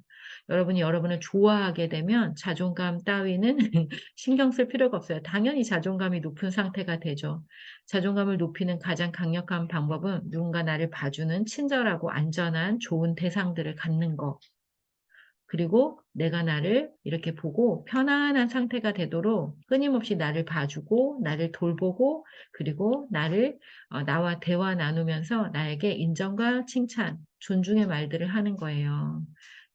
여러분이 여러분을 좋아하게 되면 자존감 따위는 신경 쓸 필요가 없어요. 당연히 자존감이 높은 상태가 되죠. 자존감을 높이는 가장 강력한 방법은 누군가 나를 봐주는 친절하고 안전한 좋은 대상들을 갖는 거. 그리고 내가 나를 이렇게 보고 편안한 상태가 되도록 끊임없이 나를 봐주고 나를 돌보고 그리고 나와 대화 나누면서 나에게 인정과 칭찬, 존중의 말들을 하는 거예요.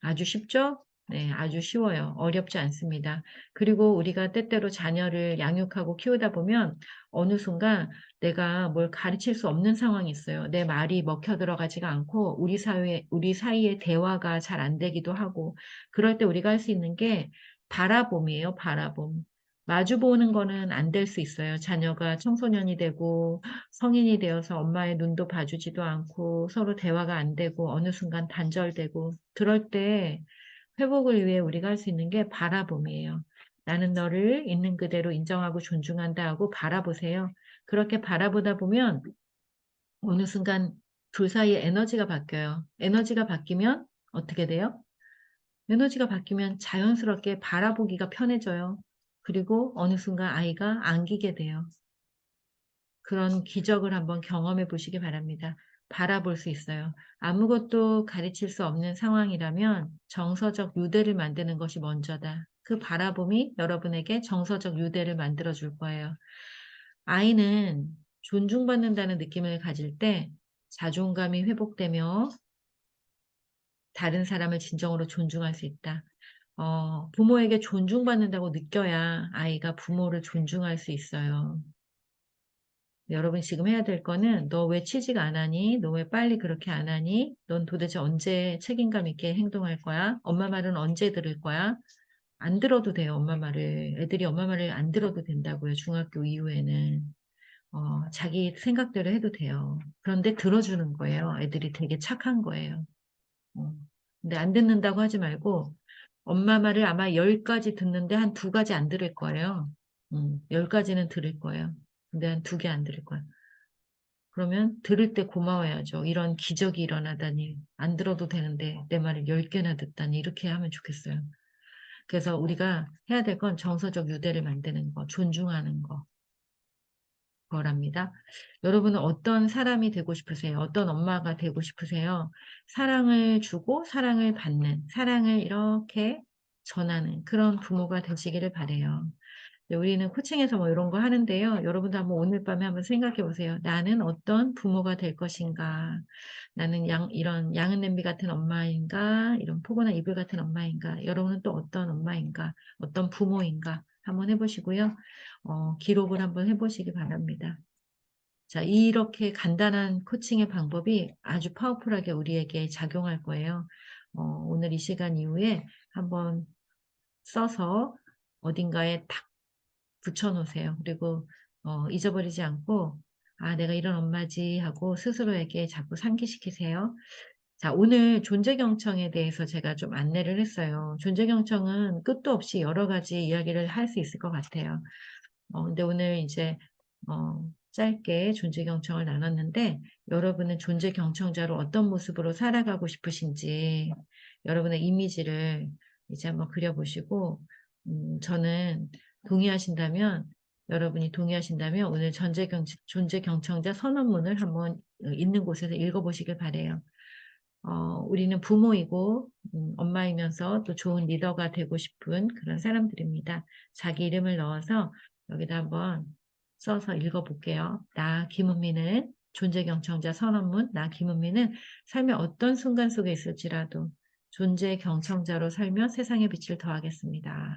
아주 쉽죠? 네, 아주 쉬워요. 어렵지 않습니다. 그리고 우리가 때때로 자녀를 양육하고 키우다 보면 어느 순간 내가 뭘 가르칠 수 없는 상황이 있어요. 내 말이 먹혀 들어가지가 않고 우리 사이에 대화가 잘 안 되기도 하고 그럴 때 우리가 할 수 있는 게 바라봄이에요, 바라봄. 마주 보는 거는 안 될 수 있어요. 자녀가 청소년이 되고 성인이 되어서 엄마의 눈도 봐주지도 않고 서로 대화가 안 되고 어느 순간 단절되고 그럴 때 회복을 위해 우리가 할 수 있는 게 바라봄이에요. 나는 너를 있는 그대로 인정하고 존중한다 하고 바라보세요. 그렇게 바라보다 보면 어느 순간 둘 사이에 에너지가 바뀌어요. 에너지가 바뀌면 어떻게 돼요? 에너지가 바뀌면 자연스럽게 바라보기가 편해져요. 그리고 어느 순간 아이가 안기게 돼요. 그런 기적을 한번 경험해 보시기 바랍니다. 바라볼 수 있어요. 아무것도 가르칠 수 없는 상황이라면 정서적 유대를 만드는 것이 먼저다. 그 바라봄이 여러분에게 정서적 유대를 만들어 줄 거예요. 아이는 존중받는다는 느낌을 가질 때 자존감이 회복되며 다른 사람을 진정으로 존중할 수 있다. 부모에게 존중받는다고 느껴야 아이가 부모를 존중할 수 있어요. 여러분이 지금 해야 될 거는 "너 왜 취직 안 하니? 너 왜 빨리 그렇게 안 하니? 넌 도대체 언제 책임감 있게 행동할 거야? 엄마 말은 언제 들을 거야?" 안 들어도 돼요, 엄마 말을. 애들이 엄마 말을 안 들어도 된다고요, 중학교 이후에는. 자기 생각대로 해도 돼요. 그런데 들어주는 거예요. 애들이 되게 착한 거예요. 어. 근데 안 듣는다고 하지 말고 엄마 말을 아마 10 가지 듣는데 한 2 가지 안 들을 거예요. 10 가지는 들을 거예요. 근데 한 2개 안 들을 거예요. 그러면 들을 때 고마워야죠. '이런 기적이 일어나다니. 안 들어도 되는데 내 말을 10 개나 듣다니.' 이렇게 하면 좋겠어요. 그래서 우리가 해야 될 건 정서적 유대를 만드는 거, 존중하는 거랍니다. 여러분은 어떤 사람이 되고 싶으세요? 어떤 엄마가 되고 싶으세요? 사랑을 주고 사랑을 받는, 사랑을 이렇게 전하는 그런 부모가 되시기를 바라요. 네, 우리는 코칭에서 뭐 이런 거 하는데요. 여러분도 한번 오늘 밤에 한번 생각해 보세요. '나는 어떤 부모가 될 것인가? 나는 이런 양은 냄비 같은 엄마인가? 이런 포근한 이불 같은 엄마인가? 여러분은 또 어떤 엄마인가? 어떤 부모인가?' 한번 해 보시고요. 기록을 한번 해 보시기 바랍니다. 자, 이렇게 간단한 코칭의 방법이 아주 파워풀하게 우리에게 작용할 거예요. 오늘 이 시간 이후에 한번 써서 어딘가에 탁 붙여 놓으세요. 그리고 잊어버리지 않고 '아 내가 이런 엄마지.' 하고 스스로에게 자꾸 상기시키세요. 자, 오늘 존재경청에 대해서 제가 좀 안내를 했어요. 존재경청은 끝도 없이 여러 가지 이야기를 할 수 있을 것 같아요. 근데 오늘 이제 짧게 존재경청을 나눴는데 여러분은 존재경청자로 어떤 모습으로 살아가고 싶으신지 여러분의 이미지를 이제 한번 그려보시고 저는 동의하신다면 여러분이 동의하신다면 오늘 존재경청자 선언문을 한번 있는 곳에서 읽어보시길 바래요. 우리는 부모이고 엄마이면서 또 좋은 리더가 되고 싶은 그런 사람들입니다. 자기 이름을 넣어서 여기다 한번 써서 읽어볼게요. 나 김은미는 존재경청자 선언문. 나 김은미는 삶의 어떤 순간 속에 있을지라도 존재경청자로 살며 세상의 빛을 더하겠습니다.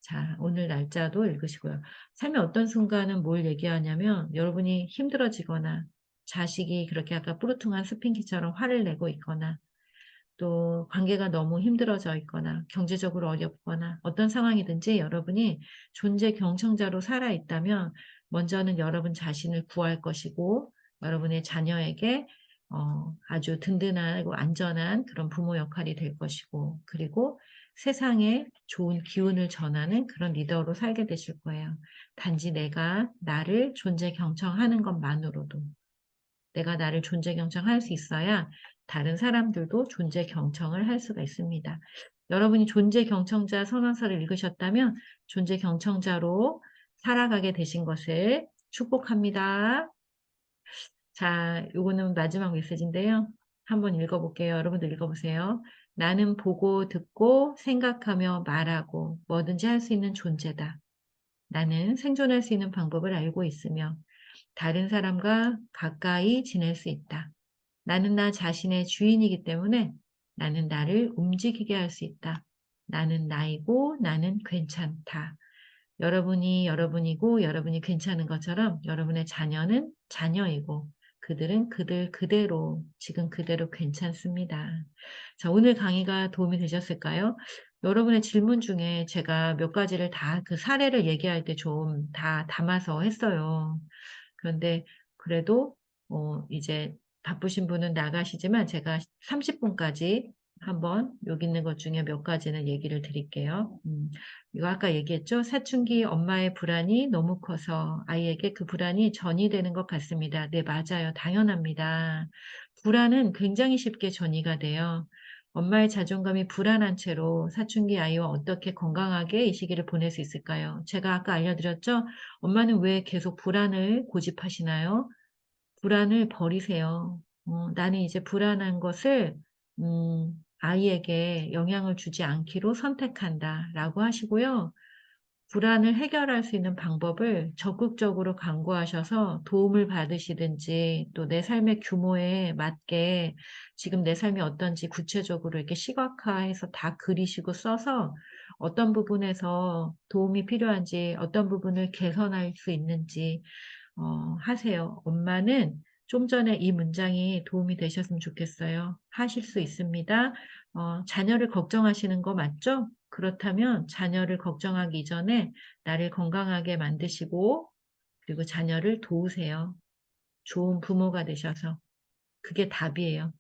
자, 오늘 날짜도 읽으시고요. 삶의 어떤 순간은 뭘 얘기하냐면 여러분이 힘들어지거나 자식이 그렇게 아까 뿌르퉁한 스핑키처럼 화를 내고 있거나 또 관계가 너무 힘들어져 있거나 경제적으로 어렵거나 어떤 상황이든지 여러분이 존재 경청자로 살아있다면 먼저는 여러분 자신을 구할 것이고 여러분의 자녀에게 아주 든든하고 안전한 그런 부모 역할이 될 것이고 그리고 세상에 좋은 기운을 전하는 그런 리더로 살게 되실 거예요. 단지 내가 나를 존재 경청하는 것만으로도 내가 나를 존재 경청할 수 있어야 다른 사람들도 존재 경청을 할 수가 있습니다. 여러분이 존재 경청자 선언서를 읽으셨다면 존재 경청자로 살아가게 되신 것을 축복합니다. 자, 요거는 마지막 메시지인데요. 한번 읽어볼게요. 여러분들 읽어보세요. 나는 보고 듣고 생각하며 말하고 뭐든지 할 수 있는 존재다. 나는 생존할 수 있는 방법을 알고 있으며 다른 사람과 가까이 지낼 수 있다. 나는 나 자신의 주인이기 때문에 나는 나를 움직이게 할 수 있다. 나는 나이고 나는 괜찮다. 여러분이 여러분이고 여러분이 괜찮은 것처럼 여러분의 자녀는 자녀이고 그들은 그들 그대로 지금 그대로 괜찮습니다. 자, 오늘 강의가 도움이 되셨을까요? 여러분의 질문 중에 제가 몇 가지를 다 그 사례를 얘기할 때 좀 다 담아서 했어요. 그런데 그래도 이제 바쁘신 분은 나가시지만 제가 30분까지 한번 여기 있는 것 중에 몇 가지는 얘기를 드릴게요. 이거 아까 얘기했죠? 사춘기 엄마의 불안이 너무 커서 아이에게 그 불안이 전이 되는 것 같습니다. 네, 맞아요. 당연합니다. 불안은 굉장히 쉽게 전이가 돼요. 엄마의 자존감이 불안한 채로 사춘기 아이와 어떻게 건강하게 이 시기를 보낼 수 있을까요? 제가 아까 알려드렸죠? 엄마는 왜 계속 불안을 고집하시나요? 불안을 버리세요. 나는 이제 불안한 것을 아이에게 영향을 주지 않기로 선택한다라고 하시고요. 불안을 해결할 수 있는 방법을 적극적으로 강구하셔서 도움을 받으시든지 또 내 삶의 규모에 맞게 지금 내 삶이 어떤지 구체적으로 이렇게 시각화해서 다 그리시고 써서 어떤 부분에서 도움이 필요한지 어떤 부분을 개선할 수 있는지 하세요. 엄마는 좀 전에 이 문장이 도움이 되셨으면 좋겠어요. 하실 수 있습니다. 자녀를 걱정하시는 거 맞죠? 그렇다면 자녀를 걱정하기 이전에 나를 건강하게 만드시고 그리고 자녀를 도우세요. 좋은 부모가 되셔서. 그게 답이에요.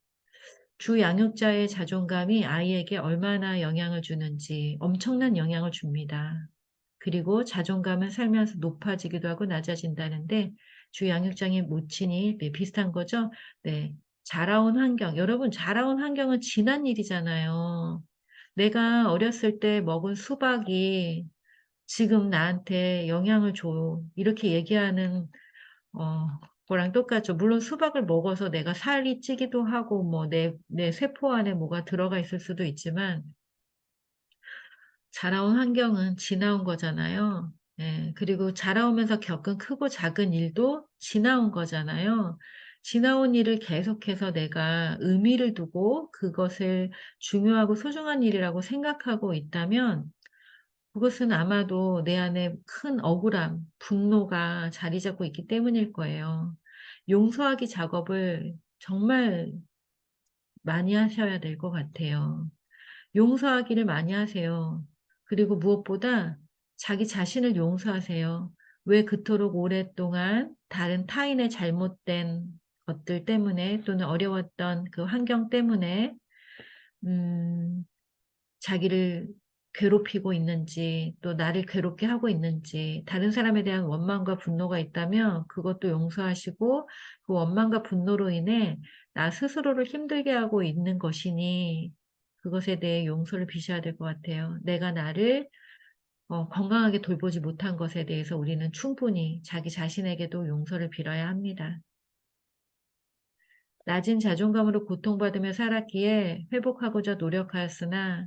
주 양육자의 자존감이 아이에게 얼마나 영향을 주는지 엄청난 영향을 줍니다. 그리고 자존감은 살면서 높아지기도 하고 낮아진다는데 주 양육장의 모친이 네, 비슷한 거죠? 네. 자라온 환경. 여러분, 자라온 환경은 지난 일이잖아요. 내가 어렸을 때 먹은 수박이 지금 나한테 영향을 줘. 이렇게 얘기하는 거랑 똑같죠. 물론 수박을 먹어서 내가 살이 찌기도 하고 뭐 내 세포 안에 뭐가 들어가 있을 수도 있지만 자라온 환경은 지나온 거잖아요. 예, 그리고 자라오면서 겪은 크고 작은 일도 지나온 거잖아요. 지나온 일을 계속해서 내가 의미를 두고 그것을 중요하고 소중한 일이라고 생각하고 있다면 그것은 아마도 내 안에 큰 억울함, 분노가 자리 잡고 있기 때문일 거예요. 용서하기 작업을 정말 많이 하셔야 될 것 같아요. 용서하기를 많이 하세요. 그리고 무엇보다 자기 자신을 용서하세요. 왜 그토록 오랫동안 다른 타인의 잘못된 것들 때문에 또는 어려웠던 그 환경 때문에 음 자기를 괴롭히고 있는지 또 나를 괴롭게 하고 있는지 다른 사람에 대한 원망과 분노가 있다면 그것도 용서하시고 그 원망과 분노로 인해 나 스스로를 힘들게 하고 있는 것이니 그것에 대해 용서를 비셔야 될 것 같아요. 내가 나를 건강하게 돌보지 못한 것에 대해서 우리는 충분히 자기 자신에게도 용서를 빌어야 합니다. 낮은 자존감으로 고통받으며 살았기에 회복하고자 노력하였으나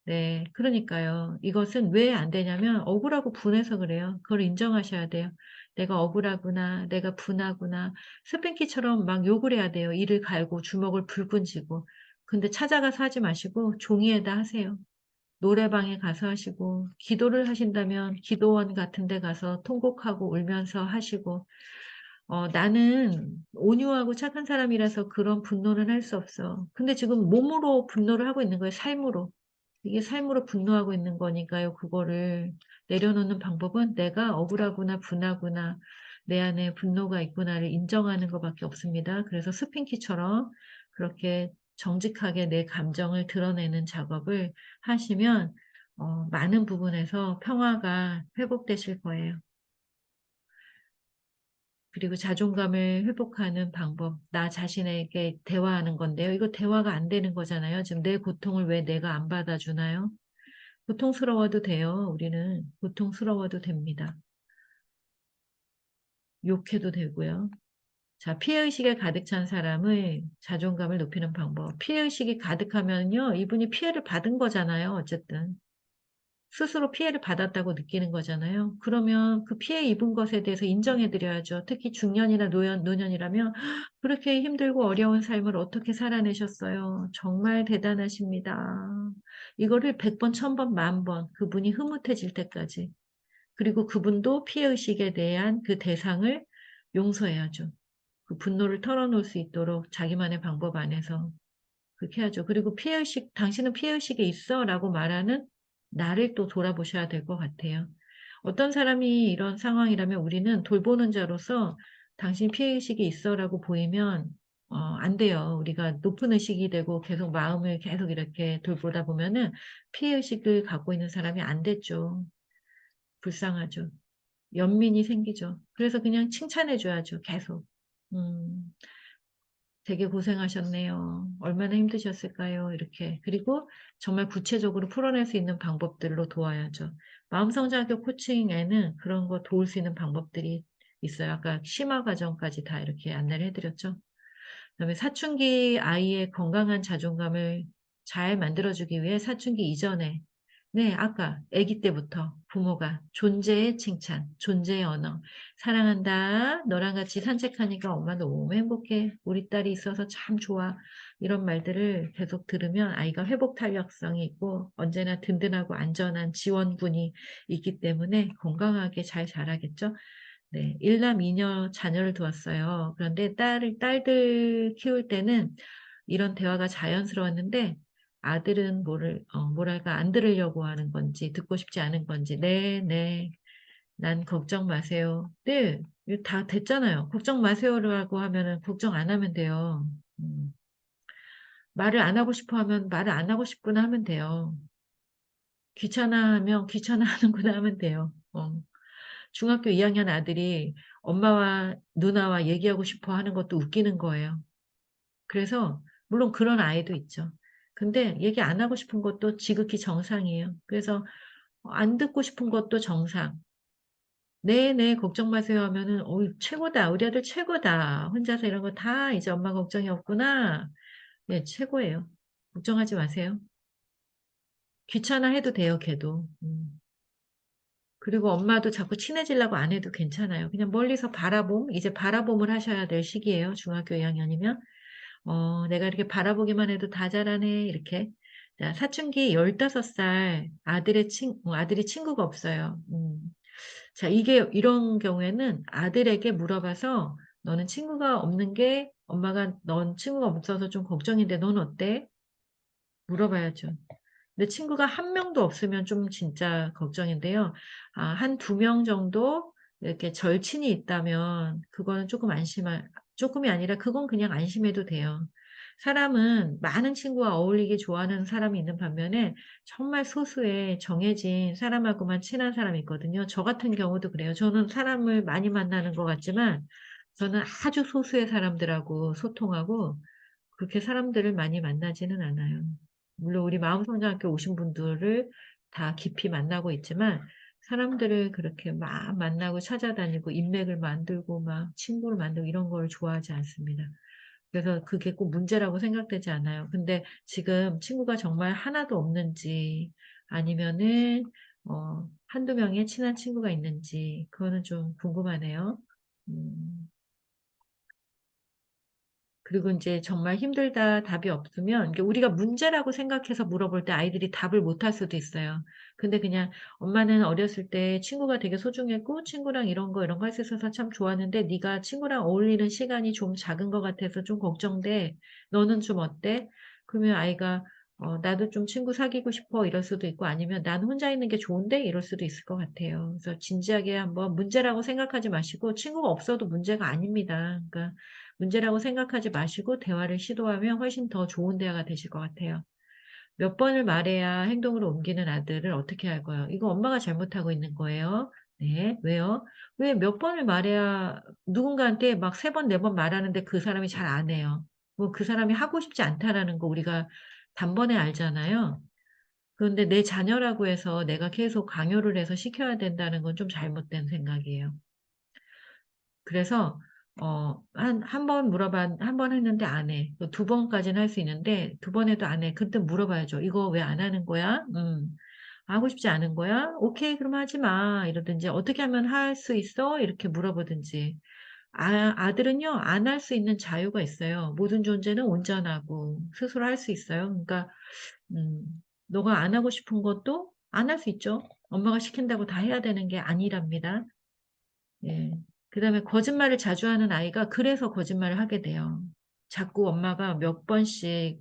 네 그러니까요. 이것은 왜 안 되냐면 억울하고 분해서 그래요. 그걸 인정하셔야 돼요. '내가 억울하구나. 내가 분하구나.' 스팽키처럼 막 욕을 해야 돼요. 이를 갈고 주먹을 불끈 쥐고. 근데 찾아가서 하지 마시고 종이에다 하세요. 노래방에 가서 하시고 기도를 하신다면 기도원 같은 데 가서 통곡하고 울면서 하시고 나는 온유하고 착한 사람이라서 그런 분노는 할 수 없어. 근데 지금 몸으로 분노를 하고 있는 거예요, 삶으로. 이게 삶으로 분노하고 있는 거니까요. 그거를 내려놓는 방법은 '내가 억울하구나. 분하구나. 내 안에 분노가 있구나.'를 인정하는 것 밖에 없습니다. 그래서 스핑키처럼 그렇게 정직하게 내 감정을 드러내는 작업을 하시면 많은 부분에서 평화가 회복되실 거예요. 그리고 자존감을 회복하는 방법, 나 자신에게 대화하는 건데요. 이거 대화가 안 되는 거잖아요. 지금 내 고통을 왜 내가 안 받아주나요? 고통스러워도 돼요. 우리는 고통스러워도 됩니다. 욕해도 되고요. 자, 피해의식에 가득 찬 사람의 자존감을 높이는 방법. 피해의식이 가득하면요, 이분이 피해를 받은 거잖아요. 어쨌든. 스스로 피해를 받았다고 느끼는 거잖아요. 그러면 그 피해 입은 것에 대해서 인정해 드려야죠. 특히 중년이나 노년이라면 "그렇게 힘들고 어려운 삶을 어떻게 살아내셨어요. 정말 대단하십니다." 이거를 100 번, 1000 번, 10,000 번 그분이 흐뭇해질 때까지. 그리고 그분도 피해 의식에 대한 그 대상을 용서해야죠. 그 분노를 털어놓을 수 있도록 자기만의 방법 안에서. 그렇게 해야죠. 그리고 피해의식 "당신은 피해의식이 있어."라고 말하는 나를 또 돌아보셔야 될 것 같아요. 어떤 사람이 이런 상황이라면 우리는 돌보는 자로서 "당신이 피해의식이 있어."라고 보이면 안 돼요. 우리가 높은 의식이 되고 계속 마음을 계속 이렇게 돌보다 보면은 피해의식을 갖고 있는 사람이 안 됐죠. 불쌍하죠. 연민이 생기죠. 그래서 그냥 칭찬해 줘야죠 계속. 음. "되게 고생하셨네요. 얼마나 힘드셨을까요?" 이렇게. 그리고 정말 구체적으로 풀어낼 수 있는 방법들로 도와야죠. 마음성장학교 코칭에는 그런 거 도울 수 있는 방법들이 있어요. 아까 심화 과정까지 다 이렇게 안내를 해 드렸죠. 그다음에 사춘기 아이의 건강한 자존감을 잘 만들어 주기 위해 사춘기 이전에 네 아까 아기 때부터 부모가 존재의 칭찬, 존재의 언어. "사랑한다. 너랑 같이 산책하니까 엄마 너무 행복해. 우리 딸이 있어서 참 좋아." 이런 말들을 계속 들으면 아이가 회복 탄력성이 있고 언제나 든든하고 안전한 지원군이 있기 때문에 건강하게 잘 자라겠죠. 네. 일남 이녀 자녀를 두었어요. 그런데 딸들 키울 때는 이런 대화가 자연스러웠는데 아들은 뭐랄까 안 들으려고 하는 건지 듣고 싶지 않은 건지 "네, 네. 난 걱정 마세요." 네. 이거 다 됐잖아요. 걱정 마세요라고 하면은 걱정 안 하면 돼요. 음. 말을 안 하고 싶어 하면 말을 안 하고 싶구나 하면 돼요. 귀찮아하면 귀찮아하는구나 하면 돼요. 중학교 2학년 아들이 엄마와 누나와 얘기하고 싶어 하는 것도 웃기는 거예요. 그래서 물론 그런 아이도 있죠. 근데 얘기 안 하고 싶은 것도 지극히 정상이에요. 그래서 안 듣고 싶은 것도 정상. "네네. 걱정 마세요." 하면은 최고다. 우리 아들 최고다. 혼자서 이런 거 다 이제 엄마 걱정이 없구나." 네 최고예요. 걱정하지 마세요. 귀찮아해도 돼요 걔도. 그리고 엄마도 자꾸 친해지려고 안 해도 괜찮아요. 그냥 멀리서 이제 바라봄을 하셔야 될 시기예요, 중학교 2 학년이면. '내가 이렇게 바라보기만 해도 다 자라네.' 이렇게. 자 사춘기 15살 아들이 친구가 없어요. 자 이게 이런 경우에는 아들에게 물어봐서 "너는 친구가 없는 게 엄마가 넌 친구가 없어서 좀 걱정인데 넌 어때?" 물어봐야죠. 근데 친구가 한 명도 없으면 좀 진짜 걱정인데요. 한 두 명 정도 이렇게 절친이 있다면 그거는 쪼끔 조금이 아니라 그건 그냥 안심해도 돼요. 사람은 많은 친구와 어울리기 좋아하는 사람이 있는 반면에 정말 소수의 정해진 사람하고만 친한 사람이 있거든요. 저 같은 경우도 그래요. 저는 사람을 많이 만나는 것 같지만 저는 아주 소수의 사람들하고 소통하고 그렇게 사람들을 많이 만나지는 않아요. 물론 우리 마음성장학교 오신 분들을 다 깊이 만나고 있지만 사람들을 그렇게 막 만나고 찾아다니고 인맥을 만들고 막 친구를 만들고 이런 걸 좋아하지 않습니다. 그래서 그게 꼭 문제라고 생각되지 않아요. 근데 지금 친구가 정말 하나도 없는지 아니면은 한두 명의 친한 친구가 있는지 그거는 좀 궁금하네요. 음. 그리고 인제 정말 힘들다 답이 없으면 이게 우리가 문제라고 생각해서 물어볼 때 아이들이 답을 못할 수도 있어요. 근데 그냥 "엄마는 어렸을 때 친구가 되게 소중했고 친구랑 이런 거, 이런 거 할 수 있어서 참 좋았는데 네가 친구랑 어울리는 시간이 좀 작은 것 같아서 좀 걱정돼. 너는 좀 어때?" 그러면 아이가 "나도 좀 친구 사귀고 싶어." 이럴 수도 있고 아니면 "난 혼자 있는 게 좋은데." 이럴 수도 있을 것 같아요. 그래서 진지하게 한번 문제라고 생각하지 마시고 친구가 없어도 문제가 아닙니다. 그러니까 문제라고 생각하지 마시고 대화를 시도하면 훨씬 더 좋은 대화가 되실 것 같아요. 몇 번을 말해야 행동으로 옮기는 아들을 어떻게 할 거예요? 이거 엄마가 잘못하고 있는 거예요. 네. 왜요? 왜 몇 번을 말해야 누군가한테 막 3 번, 4번 말하는데 그 사람이 잘 안 해요. 뭐 그 사람이 하고 싶지 않다라는 거 우리가 단번에 알잖아요. 그런데 내 자녀라고 해서 내가 계속 강요를 해서 시켜야 된다는 건 좀 잘못된 생각이에요. 그래서 한 번 물어봤 한 번 했는데 안 해. 그 두 번까지는 할 수 있는데 두 번 해도 안 해. 그때 물어봐야죠. "이거 왜 안 하는 거야?" "하고 싶지 않은 거야?" "오케이. 그럼 하지 마." 이러든지 "어떻게 하면 할 수 있어?" 이렇게 물어보든지. 아들은요 안 할 수 있는 자유가 있어요. 모든 존재는 온전하고 스스로 할 수 있어요. 그러니까 음 너가 안 하고 싶은 것도 안 할 수 있죠. 엄마가 시킨다고 다 해야 되는 게 아니랍니다. 예. 그다음에 거짓말을 자주 하는 아이가 그래서 거짓말을 하게 돼요. 자꾸 엄마가 몇 번씩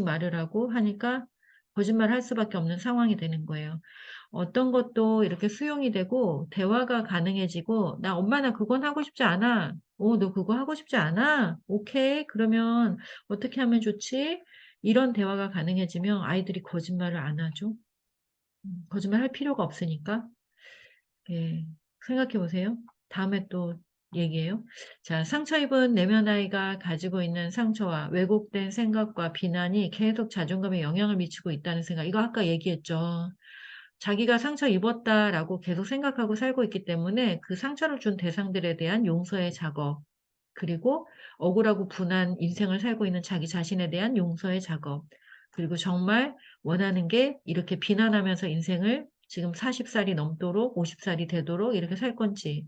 말을 하고 하니까 거짓말을 할 수밖에 없는 상황이 되는 거예요. 어떤 것도 이렇게 수용이 되고 대화가 가능해지고 "나 엄마 나 그건 하고 싶지 않아." 너 그거 하고 싶지 않아? 오케이. 그러면 어떻게 하면 좋지?" 이런 대화가 가능해지면 아이들이 거짓말을 안 하죠. 거짓말할 필요가 없으니까. 예. 생각해 보세요. 다음에 또 얘기해요. 자, 상처 입은 내면 아이가 가지고 있는 상처와 왜곡된 생각과 비난이 계속 자존감에 영향을 미치고 있다는 생각. 이거 아까 얘기했죠. 자기가 상처 입었다라고 계속 생각하고 살고 있기 때문에 그 상처를 준 대상들에 대한 용서의 작업, 그리고 억울하고 분한 인생을 살고 있는 자기 자신에 대한 용서의 작업, 그리고 정말 원하는 게 이렇게 비난하면서 인생을 지금 40 살이 넘도록 50 살이 되도록 이렇게 살 건지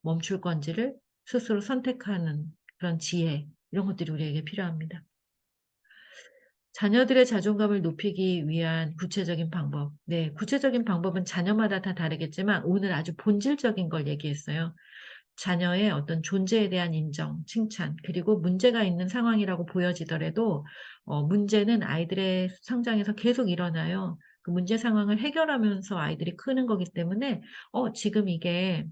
멈출 건지를 스스로 선택하는 그런 지혜, 이런 것들이 우리에게 필요합니다. 자녀들의 자존감을 높이기 위한 구체적인 방법. 네, 구체적인 방법은 자녀마다 다 다르겠지만 오늘 아주 본질적인 걸 얘기했어요. 자녀의 어떤 존재에 대한 인정, 칭찬, 그리고 문제가 있는 상황이라고 보여지더라도 문제는 아이들의 성장에서 계속 일어나요. 그 문제 상황을 해결하면서 아이들이 크는 거기 때문에 지금 이게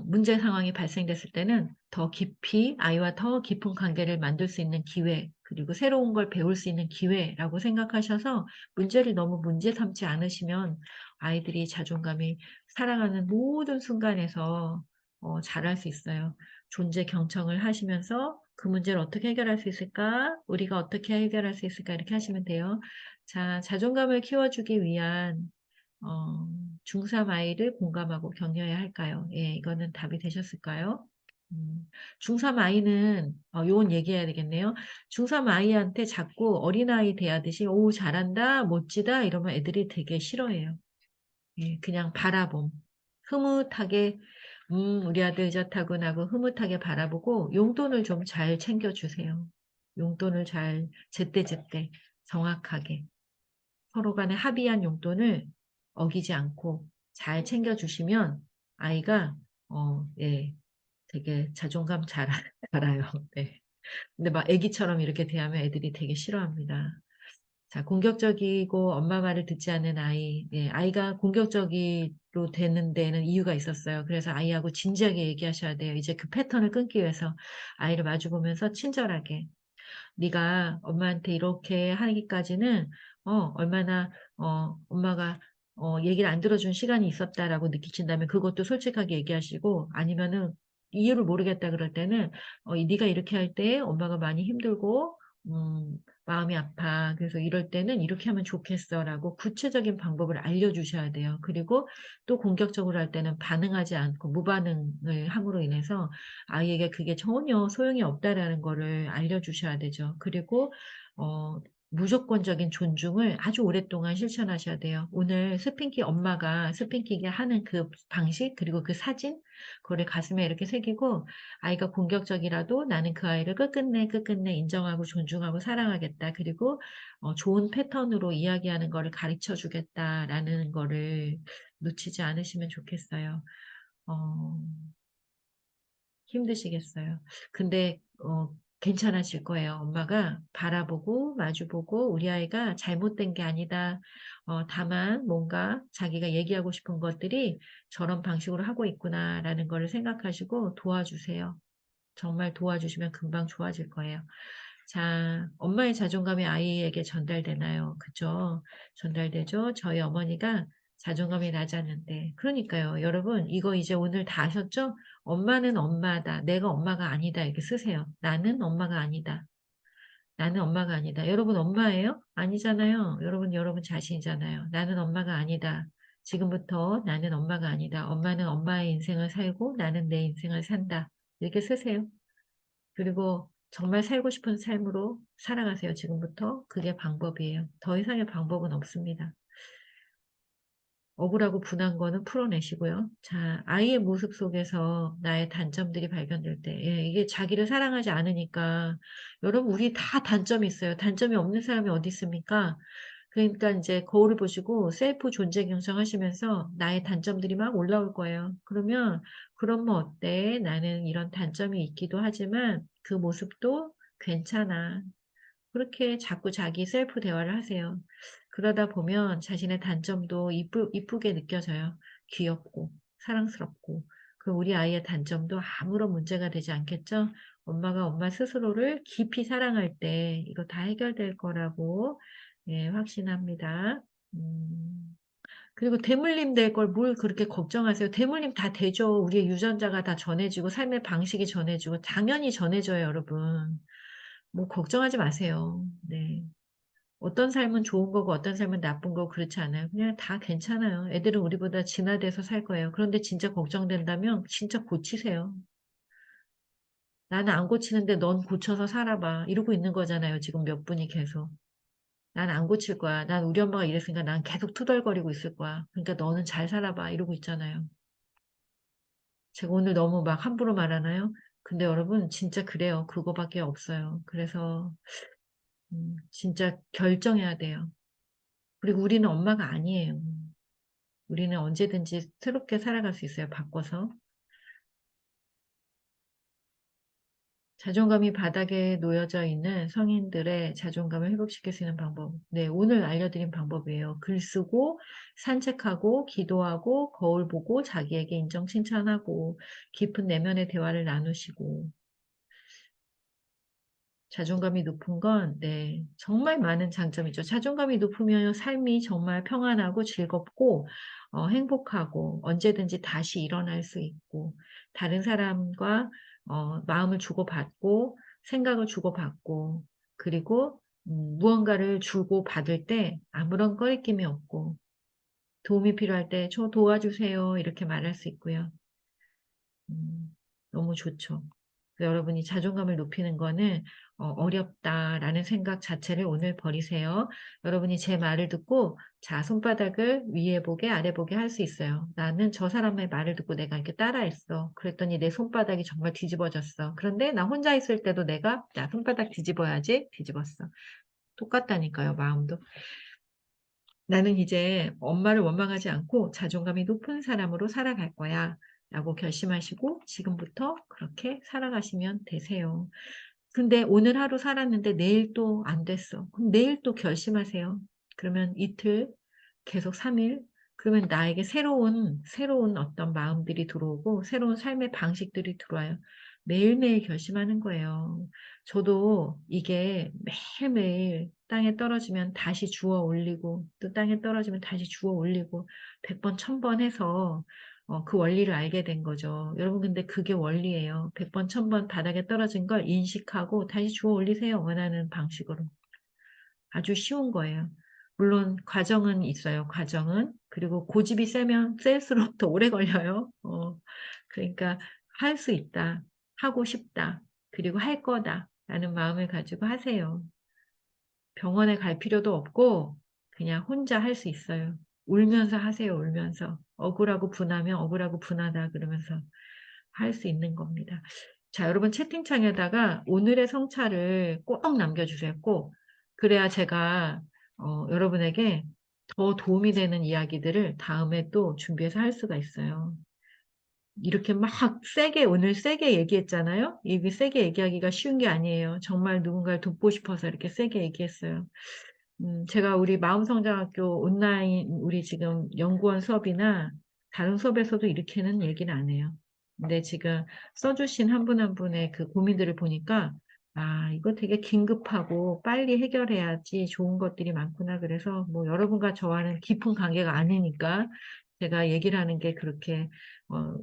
문제 상황이 발생됐을 때는 더 깊이 아이와 더 깊은 관계를 만들 수 있는 기회, 그리고 새로운 걸 배울 수 있는 기회라고 생각하셔서 문제를 너무 문제 삼지 않으시면 아이들이 자존감이 살아가는 모든 순간에서 잘할 수 있어요. 존재 경청을 하시면서 '그 문제를 어떻게 해결할 수 있을까? 우리가 어떻게 해결할 수 있을까?' 이렇게 하시면 돼요. 자, 자존감을 키워주기 위한 어 중3 아이를 공감하고 격려해야 할까요? 예, 이거는 답이 되셨을까요? 중3 아이는 요건 얘기해야 되겠네요. 중3 아이한테 자꾸 어린아이 대하듯이 "오 잘한다. 멋지다." 이러면 애들이 되게 싫어해요. 예, 그냥 바라봄. 흐뭇하게 우리 아들 저타구나 하고 흐뭇하게 바라보고 용돈을 좀 잘 챙겨 주세요. 용돈을 잘 제때제때 정확하게. 서로 간에 합의한 용돈을 어기지 않고 잘 챙겨 주시면 아이가 예, 되게 자존감 자라요. 네. 근데 막 애기처럼 이렇게 대하면 애들이 되게 싫어합니다. 자, 공격적이고 엄마 말을 듣지 않는 아이. 예, 아이가 공격적으로 되는 데는 이유가 있었어요. 그래서 아이하고 진지하게 얘기하셔야 돼요. 이제 그 패턴을 끊기 위해서 아이를 마주보면서 친절하게. 네가 엄마한테 이렇게 하기까지는 얼마나 엄마가 얘기를 안 들어준 시간이 있었다라고 느끼신다면 그것도 솔직하게 얘기하시고, 아니면은 이유를 모르겠다 그럴 때는 네가 이렇게 할 때 엄마가 많이 힘들고 마음이 아파. 그래서 이럴 때는 이렇게 하면 좋겠어라고 구체적인 방법을 알려주셔야 돼요. 그리고 또 공격적으로 할 때는 반응하지 않고 무반응을 함으로 인해서 아이에게 그게 전혀 소용이 없다라는 거를 알려주셔야 되죠. 그리고 어 무조건적인 존중을 아주 오랫동안 실천하셔야 돼요. 오늘 엄마가 스핑키게 하는 그 방식, 그리고 그 사진, 그거를 가슴에 이렇게 새기고, 아이가 공격적이라도 나는 그 아이를 끝끝내 인정하고 존중하고 사랑하겠다. 그리고 좋은 패턴으로 이야기하는 거를 가르쳐 주겠다라는 거를 놓치지 않으시면 좋겠어요. 어 힘드시겠어요. 근데 괜찮아질 거예요. 엄마가 바라보고 마주보고 '우리 아이가 잘못된 게 아니다. 다만 뭔가 자기가 얘기하고 싶은 것들이 저런 방식으로 하고 있구나.'라는 거를 생각하시고 도와주세요. 정말 도와주시면 금방 좋아질 거예요. 자, 엄마의 자존감이 아이에게 전달되나요? 그죠? 전달되죠. 저희 어머니가 자존감이 낮았는데, 그러니까요. 여러분, 이거 이제 오늘 다 아셨죠? 엄마는 엄마다. 내가 엄마가 아니다. 이렇게 쓰세요. 나는 엄마가 아니다. 나는 엄마가 아니다. 여러분 엄마예요? 아니잖아요. 여러분 자신이잖아요. 나는 엄마가 아니다. 지금부터 나는 엄마가 아니다. 엄마는 엄마의 인생을 살고 나는 내 인생을 산다. 이렇게 쓰세요. 그리고 정말 살고 싶은 삶으로 살아가세요, 지금부터. 그게 방법이에요. 더 이상의 방법은 없습니다. 억울하고 분한 거는 풀어내시고요. 자, 아이의 모습 속에서 나의 단점들이 발견될 때, 예, 이게 자기를 사랑하지 않으니까, 여러분, 우리 다 단점이 있어요. 단점이 없는 사람이 어디 있습니까? 그러니까 이제 거울을 보시고 셀프 존재 경청하시면서 나의 단점들이 막 올라올 거예요. 그러면 어때? 나는 이런 단점이 있기도 하지만 그 모습도 괜찮아. 그렇게 자꾸 자기 셀프 대화를 하세요. 그러다 보면 자신의 단점도 이쁘게 느껴져요. 귀엽고 사랑스럽고. 그 우리 아이의 단점도 아무런 문제가 되지 않겠죠? 엄마가 엄마 스스로를 깊이 사랑할 때 이거 다 해결될 거라고, 예, 확신합니다. 음. 그리고 대물림 될 걸 뭘 그렇게 걱정하세요. 대물림 다 되죠. 우리의 유전자가 다 전해지고 삶의 방식이 전해지고 당연히 전해져요, 여러분. 뭐 걱정하지 마세요. 네. 어떤 삶은 좋은 거고 어떤 삶은 나쁜 거고 그렇지 않아요. 그냥 다 괜찮아요. 애들은 우리보다 진화돼서 살 거예요. 그런데 진짜 걱정된다면 진짜 고치세요. "나는 안 고치는데 넌 고쳐서 살아봐." 이러고 있는 거잖아요, 지금 몇 분이 계속. "난 안 고칠 거야. 난 우리 엄마가 이랬으니까 난 계속 투덜거리고 있을 거야. 그러니까 너는 잘 살아봐." 이러고 있잖아요. 제가 오늘 너무 막 함부로 말하나요? 근데 여러분 진짜 그래요. 그거밖에 없어요. 그래서 진짜 결정해야 돼요. 그리고 우리는 엄마가 아니에요. 우리는 언제든지 새롭게 살아갈 수 있어요, 바꿔서. 자존감이 바닥에 놓여져 있는 성인들의 자존감을 회복시킬 수 있는 방법. 네, 오늘 알려드린 방법이에요. 글 쓰고, 산책하고, 기도하고, 거울 보고, 자기에게 인정 칭찬하고, 깊은 내면의 대화를 나누시고, 자존감이 높은 건, 네, 정말 많은 장점이죠. 자존감이 높으면 삶이 정말 평안하고 즐겁고, 행복하고, 언제든지 다시 일어날 수 있고, 다른 사람과, 마음을 주고받고, 생각을 주고받고, 그리고, 무언가를 주고받을 때 아무런 꺼리낌이 없고, 도움이 필요할 때 "저 도와주세요." 이렇게 말할 수 있고요. 너무 좋죠. 여러분이 자존감을 높이는 거는 '어렵다.'라는 생각 자체를 오늘 버리세요. 여러분이 제 말을 듣고 자 손바닥을 위에 보게 아래 보게 할 수 있어요. '나는 저 사람의 말을 듣고 내가 이렇게 따라했어. 그랬더니 내 손바닥이 정말 뒤집어졌어. 그런데 나 혼자 있을 때도 내가 '나 손바닥 뒤집어야지.' 뒤집었어.' 똑같다니까요, 마음도. '나는 이제 엄마를 원망하지 않고 자존감이 높은 사람으로 살아갈 거야.'라고 결심하시고 지금부터 그렇게 살아가시면 되세요. 근데 오늘 하루 살았는데 내일 또 안 됐어. 그럼 내일 또 결심하세요. 그러면 이틀, 계속 3일, 그러면 나에게 새로운 어떤 마음들이 들어오고 새로운 삶의 방식들이 들어와요. 매일매일 결심하는 거예요. 저도 이게 매일매일 땅에 떨어지면 다시 주워 올리고 또 땅에 떨어지면 다시 주워 올리고 100번, 1000번 해서 그 원리를 알게 된 거죠. 여러분 근데 그게 원리예요. 100번, 1000번 바닥에 떨어진 걸 인식하고 다시 주워 올리세요. 원하는 방식으로. 아주 쉬운 거예요. 물론 과정은 있어요. 과정은. 그리고 고집이 세면 셀수록 더 오래 걸려요. 그러니까 할 수 있다. 하고 싶다. 그리고 할 거다. 라는 마음을 가지고 하세요. 병원에 갈 필요도 없고 그냥 혼자 할 수 있어요. 울면서 하세요. 울면서. 억울하고 분하면 억울하고 분하다 그러면서 할 수 있는 겁니다. 자, 여러분 채팅창에다가 오늘의 성찰을 꼭 남겨주세요. 꼭. 그래야 제가 여러분에게 더 도움이 되는 이야기들을 다음에 또 준비해서 할 수가 있어요. 이렇게 막 오늘 세게 얘기했잖아요. 이게 세게 얘기하기가 쉬운 게 아니에요. 정말 누군가를 돕고 싶어서 이렇게 세게 얘기했어요. 제가 우리 마음성장학교 온라인 우리 지금 연구원 수업이나 다른 수업에서도 이렇게는 얘기를 안 해요. 근데 지금 써주신 한 분 한 분의 그 고민들을 보니까 아, 이거 되게 긴급하고 빨리 해결해야지 좋은 것들이 많구나. 그래서 뭐 여러분과 저와는 깊은 관계가 아니니까 제가 얘기를 하는 게 그렇게 어,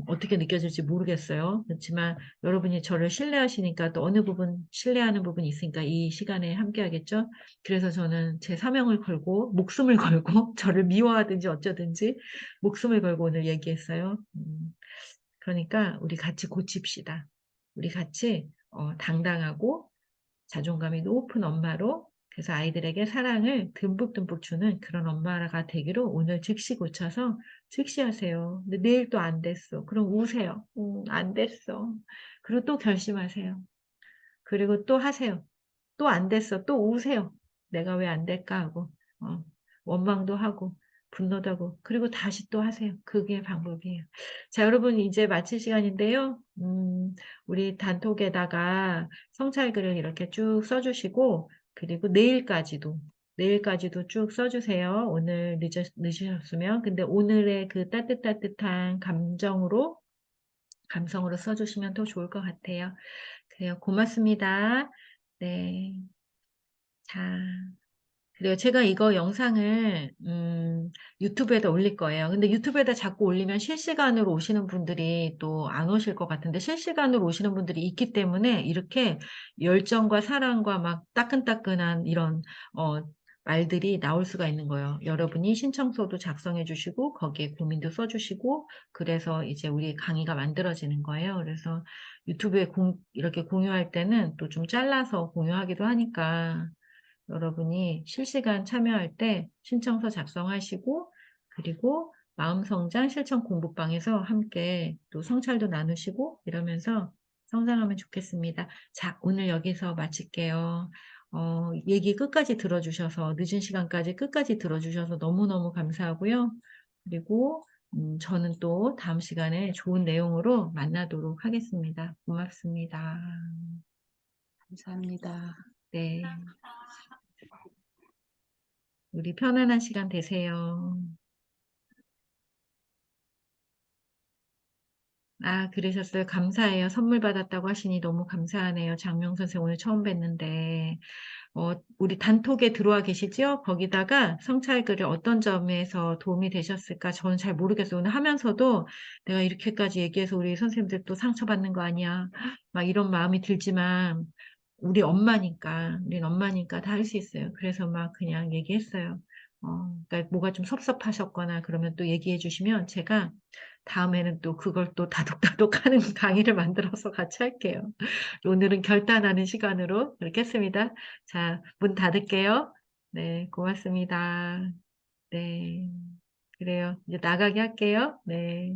어떻게 느껴질지 모르겠어요. 그렇지만 여러분이 저를 신뢰하시니까 또 어느 부분 신뢰하는 부분이 있으니까 이 시간에 함께 하겠죠. 그래서 저는 제 사명을 걸고 목숨을 걸고 저를 미워하든지 어쩌든지 목숨을 걸고 오늘 얘기했어요. 그러니까 우리 같이 고칩시다. 우리 같이 당당하고 자존감이 높은 엄마로 그래서 아이들에게 사랑을 듬뿍듬뿍 주는 그런 엄마가 되기로 오늘 즉시 고쳐서 즉시 하세요. 근데 내일 또 안 됐어. 그럼 우세요. 안 됐어. 그리고 또 결심하세요. 그리고 또 하세요. 또 안 됐어. 또 우세요. 내가 왜 안 될까 하고 어, 원망도 하고 분노도 하고 그리고 다시 또 하세요. 그게 방법이에요. 자, 여러분 이제 마칠 시간인데요. 우리 단톡에다가 성찰글을 이렇게 쭉 써주시고 그리고 내일까지도 쭉 써주세요. 오늘 늦으셨으면. 근데 오늘의 그 따뜻한 감성으로 써주시면 더 좋을 것 같아요. 그래요. 고맙습니다. 네. 자, 그래요. 제가 이거 영상을 유튜브에다 올릴 거예요. 근데 유튜브에다 자꾸 올리면 실시간으로 오시는 분들이 또 안 오실 것 같은데 실시간으로 오시는 분들이 있기 때문에 이렇게 열정과 사랑과 막 따끈따끈한 이런 어, 말들이 나올 수가 있는 거예요. 여러분이 신청서도 작성해 주시고 거기에 고민도 써 주시고 그래서 이제 우리 강의가 만들어지는 거예요. 그래서 유튜브에 이렇게 공유할 때는 또 좀 잘라서 공유하기도 하니까 여러분이 실시간 참여할 때 신청서 작성하시고 그리고 마음성장 실천 공부방에서 함께 또 성찰도 나누시고 이러면서 성장하면 좋겠습니다. 자, 오늘 여기서 마칠게요. 얘기 끝까지 들어주셔서 늦은 시간까지 끝까지 들어주셔서 너무너무 감사하고요. 그리고 저는 또 다음 시간에 좋은 내용으로 만나도록 하겠습니다. 고맙습니다. 감사합니다. 네. 우리 편안한 시간 되세요. 아, 그러셨어요. 감사해요. 선물 받았다고 하시니 너무 감사하네요. 장명 선생 오늘 처음 뵀는데, 우리 단톡에 들어와 계시죠? 거기다가 성찰글을 어떤 점에서 도움이 되셨을까? 저는 잘 모르겠어요. 오늘 하면서도 내가 이렇게까지 얘기해서 우리 선생님들 또 상처받는 거 아니야? 막 이런 마음이 들지만, 우린 엄마니까 다 할 수 있어요. 그래서 막 그냥 얘기했어요. 그러니까 뭐가 좀 섭섭하셨거나 그러면 또 얘기해 주시면 제가 다음에는 또 그걸 또 다독다독 하는 강의를 만들어서 같이 할게요. 오늘은 결단하는 시간으로 그렇게 했습니다. 자, 문 닫을게요. 네, 고맙습니다. 네, 그래요. 이제 나가게 할게요. 네.